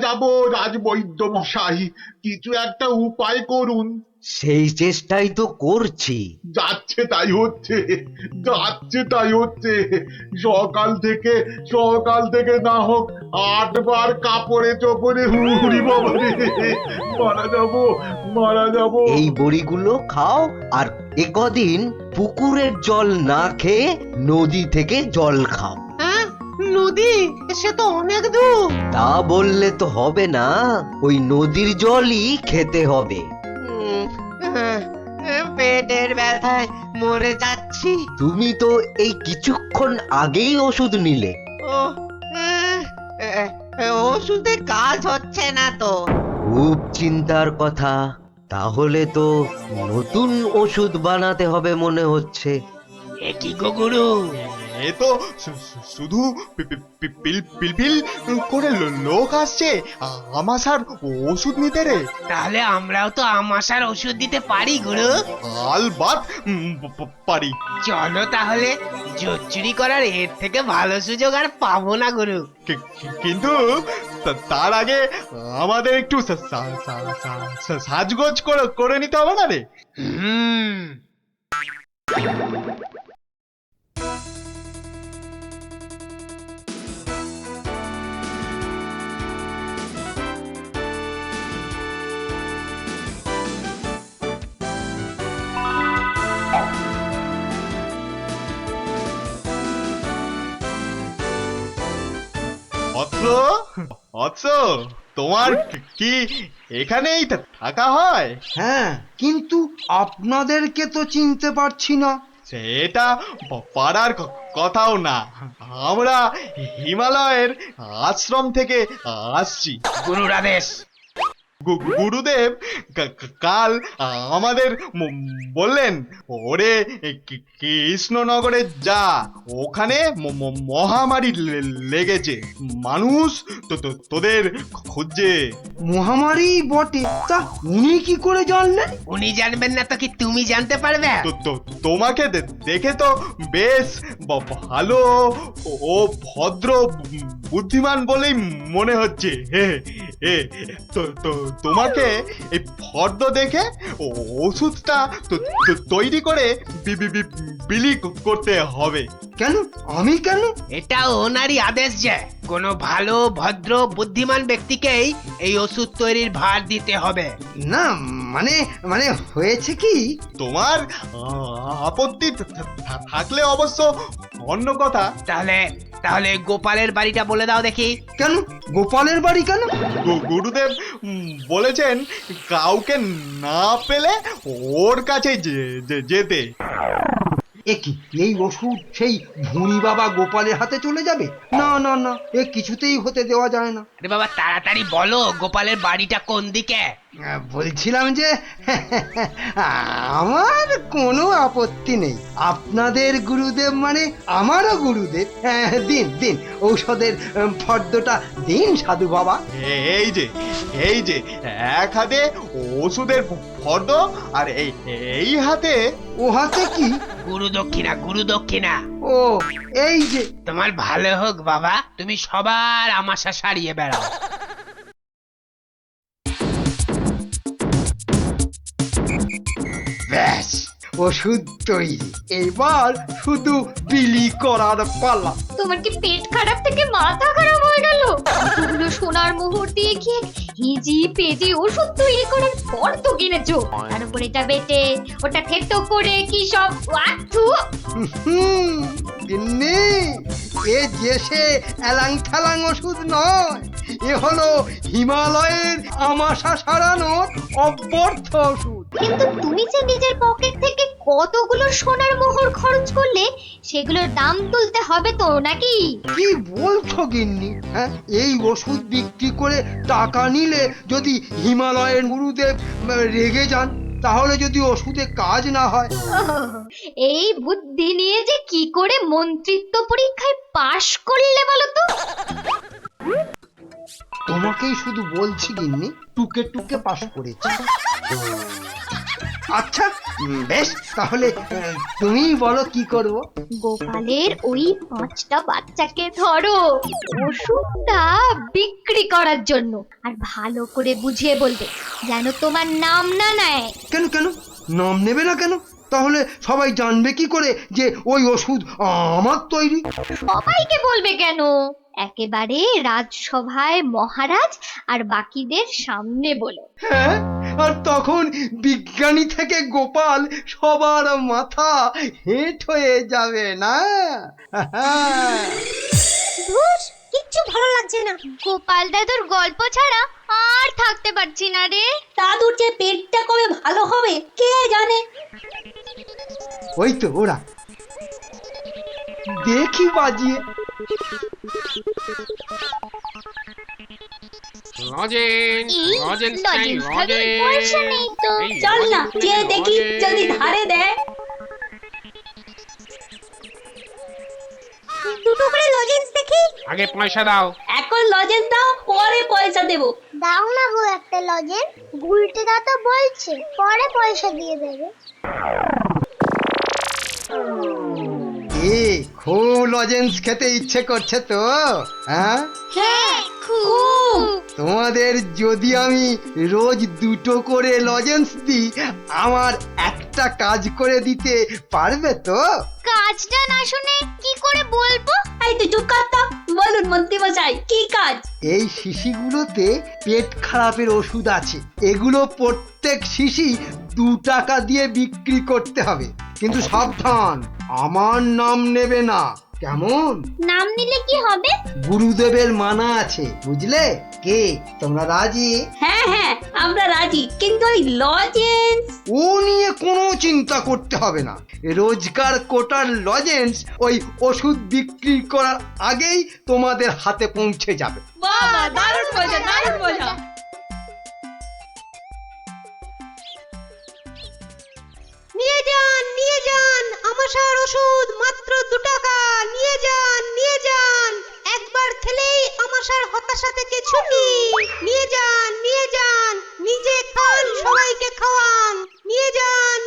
যাব রাজবৈদ্য মশাই, কিছু একটা উপায় করুন। সেই চেষ্টাই তো করছি। যাচ্ছে তাই হচ্ছে, সকাল থেকে না হোক 8 বার কাপড়ে চোপড়ে হুড়ি বাবা রে, মারা যাব। এই বড়িগুলো খাও, আর একদিন পুকুরের জল না খেয়ে নদী থেকে জল খাও। নদী, সে তো অনেক দূর। তা বললে তো হবে না, ওই নদীর জলই খেতে হবে। পেটের ব্যথায় মরে যাচ্ছি। তুমি তো এই কিছুক্ষণ আগেই ওষুধ নিলে। ওষুধে কাজ হচ্ছে না তো। খুব চিন্তার কথা, তাহলে তো নতুন ওষুধ বানাতে হবে মনে হচ্ছে। এ কি গো গুরু, এ তো শুধু পিলপিল করে লোক আসছে আমাশার ওষুধ নিতে রে। তাহলে আমরাও তো আমাশার ওষুধ দিতে পারি গুরু। আলবাত পারি। চলো তাহলে, জোচ্চুরি করার এর থেকে ভালো সুযোগ আর পাবো না গুরু। কিন্তু তার আগে আমাদের একটু সাজগোজ করে নিতে হবে না রে? তোমার কি এখানেই থাকা হয়? হ্যাঁ, কিন্তু আপনাদেরকে তো চিনতে পারছি না। সেটা পারার কথাও না, আমরা হিমালয়ের আশ্রম থেকে আসছি। গুরুর আদেশ। গুরুদেব কাল আমাদের বললেন, ওরে কৃষ্ণনগরে যা, ওখানে মহামারী লেগেছে, মানুষ তোদের খুঁজছে। মহামারী বটে, তা উনি কি করে জানলেন? উনি জানবেন না তো কি তুমি জানতে পারবে? তোমাকে দেখে তো বেশ ভালো ও ভদ্র বুদ্ধিমান বলেই মনে হচ্ছে। তোমাকে এই ফর্দ দেখে ওষুধটা তৈরি করে বিলি করতে হবে। কেন আমি কেন? এটা ওনারই আদেশ যে কোনো ভালো ভদ্র বুদ্ধিমান ব্যক্তিকেই এই ওষুধ তৈরির ভার দিতে হবে। না মানে মানে হয়েছে কি, তোমার আপত্তি থাকলে অবশ্য অন্য কথা। তাহলে গোপালের বাড়িটা বলে দাও দেখি। কেন গোপালের বাড়ি কেন? গুরুদেব বলেছেন কাউকে না পেলে ওর কাছে যেতে। একই এই ওষুধ সেই ভুঁড়ি বাবা গোপালের হাতে চলে যাবে? না না না, এ কিছুতেই হতে দেওয়া যায় না। রে বাবা, তাড়াতাড়ি বলো গোপালের বাড়িটা কোন দিকে। বলছিলাম যে আমার কোনো আপত্তি নেই, আপনাদের গুরুদেব মানে আমারও গুরুদেব। দিন দিন ঔষধের ফর্দটা দিন সাধু বাবা। এই যে এক হাতে ওষুধের ফর্দ, আর এই হাতে। ও হাতে কি? গুরু দক্ষিণা। ও এই যে। তোমার ভালো হোক বাবা, তুমি সবার আমাশা সারিয়ে বেড়াও। ব্যাস, ওষুধ তৈরি, এবার শুধু বিলি করার পালা। তোমার কি পেট খারাপ থেকে মাথা খারাপ হয়ে গেল? এতগুলো সোনার মোহর দিয়ে কি হিজি পেজি ওষুধ তৈরি করার পর তো কিনেছো, তার উপর এটা বেটে ওটা থেতো করে কি সব ওয়াথু। গিন্নি, এ যে সে এলাং থালাং ওষুধ নয়, এ হলো হিমালয়ের আমাশা সারানোর অব্যর্থ ওষুধ। কিন্তু তুমি যে নিজের পকেট থেকে কতগুলো সোনার মোহর খরচ করলে সেগুলোর দাম তুলতে হবে তো নাকি? কি বলছো গিন্নি? হ্যাঁ, এই ওষুধ বিক্রি করে টাকা নিলে যদি হিমালয়ের গুরুদেব রেগে যান, তাহলে যদি ওষুধে কাজ না হয়। এই বুদ্ধি নিয়ে যে কি করে মন্ত্রিত্ব পরীক্ষায় পাশ করলে বলো তো? তোমাকেই শুধু বলছি গিন্নি, টুকে টুকে পাশ করেছি। আচ্ছা বেশ, তাহলে তুমিই বলো কি করব। গোপালের ওই 5টা বাচ্চাকে ধরো ওষুধটা বিক্রি করার জন্য, আর ভালো করে বুঝিয়ে বলবে যেন তোমার নাম না নেয়। কেন কেন নাম নেবে না কেন? তাহলে সবাই জানবে কি করে যে ওই ওষুধ আমার তৈরি? সবাইকে বলবে কেন, একেবারে রাজসভায় মহারাজ আর বাকিদের সামনে বলো। হ্যাঁ, আর তখন বিজ্ঞানী থেকে গোপাল সবার মাথা হেঁট হয়ে যাবে না? কিচ্ছু ভালো লাগছে না, গোপাল দাদুর গল্প ছাড়া আর থাকতে পারছি না রে। দাদুর যে পেটটা কবে ভালো হবে কে জানে। ওই তো ওরা, দেখি বাজিয়ে। চল না যে দেখি যদি ধারে দেয়। দুটো করে লজেন্স দেখি। আগে পয়সা দাও। এখন লজেন্স দাও, পরে পয়সা দেবো। দাও না গো একটা লজেন্স, গুলটে দাদা বলছে পরে পয়সা দিয়ে দেবে। খুব লজেন্স খেতে ইচ্ছে করছে তো? হ্যাঁ হ্যাঁ খুব। তোমাদের যদি আমি রোজ 2টো করে লজেন্স দিই, আমার একটা কাজ করে দিতে পারবে তো? কাজটা না শুনে কি করে বলবো? এই তুই চুপ কর তো। বলুন মন্ত্রী মশাই, কি কাজ? এই শিশিগুলোতে পেট খারাপের ওষুধ আছে, এগুলো প্রত্যেক শিশি 2 টাকা দিয়ে বিক্রি করতে হবে। কিন্তু সাবধান, আমার নাম নেবে না, কেমন? নাম নিলে কি হবে? গুরুদেবের মানা আছে, বুঝলে? কে তোমরা রাজি? হ্যাঁ হ্যাঁ আমরা রাজি, কিন্তু ওই লজেন্স ও নিয়ে কোনো চিন্তা করতে হবে না। রোজকার কোটার লজেন্স ওই ওষুধ বিক্রি করার আগেই তোমাদের হাতে পৌঁছে যাবে। বাবা দারুণ মজা, দারুণ মজা। নিয়ে যান আমাশার ওষুধ, মাত্র 2 টাকা। নিয়ে যান, একবার খেলেই আমাশার হতাশা থেকে ছুটি। নিয়ে যান, নিজে খান, সবাইকে খাওয়ান। নিয়ে যান।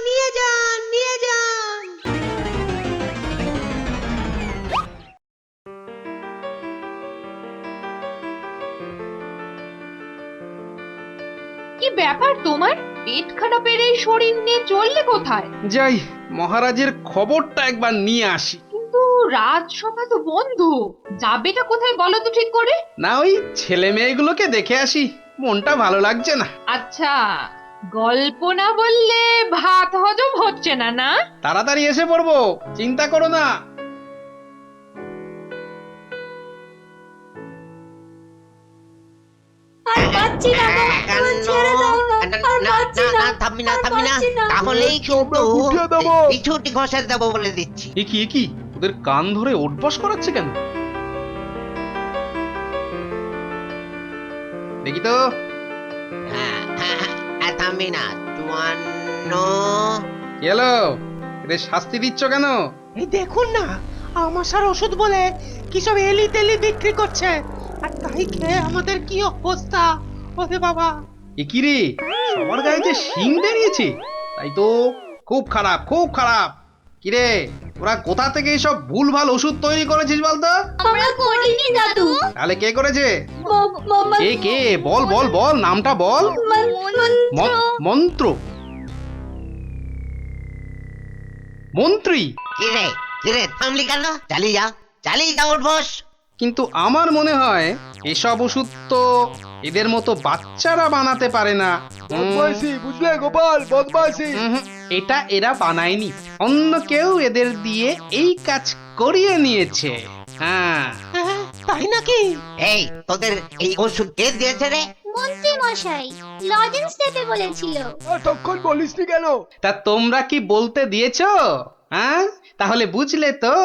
কি ব্যাপার তোমার? পেট খারাপের এই শরীর নিয়ে চললে কোথায়? যাই মহারাজের খবরটা একবার নিয়ে আসি। কিন্তু রাজসভা তো বন্ধ, যাবেটা কোথায় বলো তো ঠিক করে? না ওই ছেলে মেয়েগুলোকে দেখে আসি, মনটা ভালো লাগছে না। আচ্ছা, গল্প না বললে ভাত হজম হচ্ছে না না? তাড়াতাড়ি এসে পড়বো, চিন্তা করো না। আর পাচ্ছি না গো, আমার ছেড়ে দাও না। আর পাচ্ছি না, থামবি না, তাহলেই কিন্তু এই ছুটি ঘষে দেবো বলে দিচ্ছি। কি ওদের কান ধরে ওঠবস করাচ্ছে কেন? দেখি তো। থামবি না, 54। কি হলো? এদের শাস্তি দিচ্ছ কেন? এই দেখুন না, আমাশার ওষুধ বলে কি সব এলি তেলি বিক্রি করছে, আর তাই খেয়ে আমাদের কি অবস্থা। ওরে বাবা, এ কি রে, সবার গায়ে যে শিং বেরিয়েছে, তাই তো খুব খারাপ। কি রে, ওরা কোথা থেকে এইসব ভুলভাল ওষুধ তৈরি করেছিস বলতো? আমরা করিনি দাদু। তাহলে কে করেছে? কে বল, নামটা বল। মন্ত্রী। কিরে থামলি কেন? চালিয়ে যা উঠবস। কিন্তু আমার মনে হয় এসব ওষুধ তো এদের মতো বাচ্চারা বানাতে পারে না। বুঝলে গোপাল, বদমাইশি। এটা এরা বানায়নি, অন্য কেউ এদের দিয়ে এই কাজ করিয়ে নিয়েছে। হ্যাঁ তাই নাকি? এই তোদের এই ওষুধ কে দিয়েছে রে? মন্ত্রী মশাই লজেন্স দিতে বলেছিল। তখন বলিসনি কেন? তা তোমরা কি বলতে দিয়েছো? হ্যাঁ, তাহলে বুঝলে তো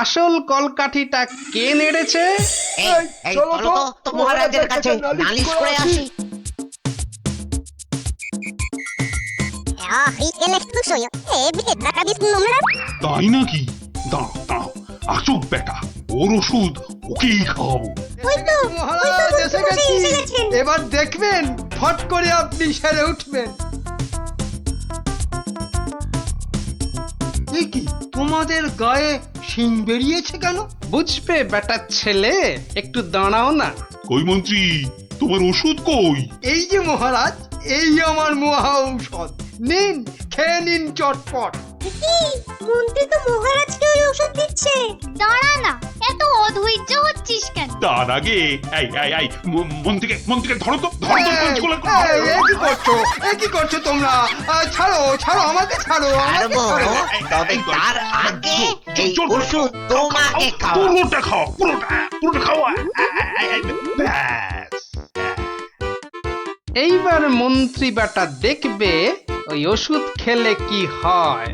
আসল কলকাঠিটা কে নেড়েছে? এই চলো তো মহারাজের কাছে নালিশ করে আসি। তাই নাকি? দাঁড়াও দাঁড়াও, আসুক বেটা, ওর ওষুধ ওকেই খাওয়াবো। মহারাজ এসে গেছি। এবার দেখবেন ফট করে আপনি সেরে উঠবেন। এ কি, তোমাদের গায়ে শিং বেরিয়েছে কেন? বুঝবে বেটা ছেলে, একটু দাঁড়াও না। কই মন্ত্রী, তোমার ওষুধ কই? এই যে মহারাজ, এই আমার মহা ঔষধ, নিন খেয়ে নিন চটপট। মন্ত্রী তো মহারাজকে ওই ওষুধ দিচ্ছে। দাঁড়া না, এত অধৈর্য হচ্ছিস কেন? তার আগে এই মন্ত্রীকে ধরো তো, ধরো তো পঞ্চগুলো। এ কি করছো তোমরা? ছাড়ো ছাড়ো, আমাকে ছাড়ো, আমাকে ছাড়ো। তবে তার আগে এই ওষুধ তোমাকে খাও। পুরোটা খাও, পুরোটা খাওয়া। ব্যাস। এইবার মন্ত্রী বেটা দেখবে ওই ওষুধ খেলে কি হয়।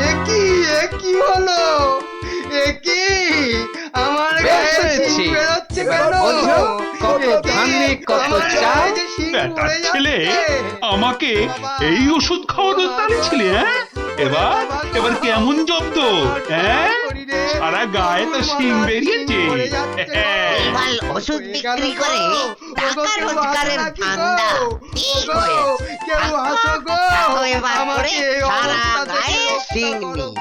এ কি হলো? এ কি আমার গায়ে শিং বেরোচ্ছে কেন? কত ধানে কত চাল। বেটার ছেলে, আমাকে এই ওষুধ খাওয়ানোর দাঁড়িয়ে ছিলে? এবার কেমন জব্দ? হ্যাঁ, সারা গায়ে তো শিং বেরিয়েছে। এবার ওষুধ বিক্রি করে টাকা রোজগারের ধান্দা ঠিক হয়েছে। কেউ হাসো গো, এবার করে সারা গায়ে শিং নেই।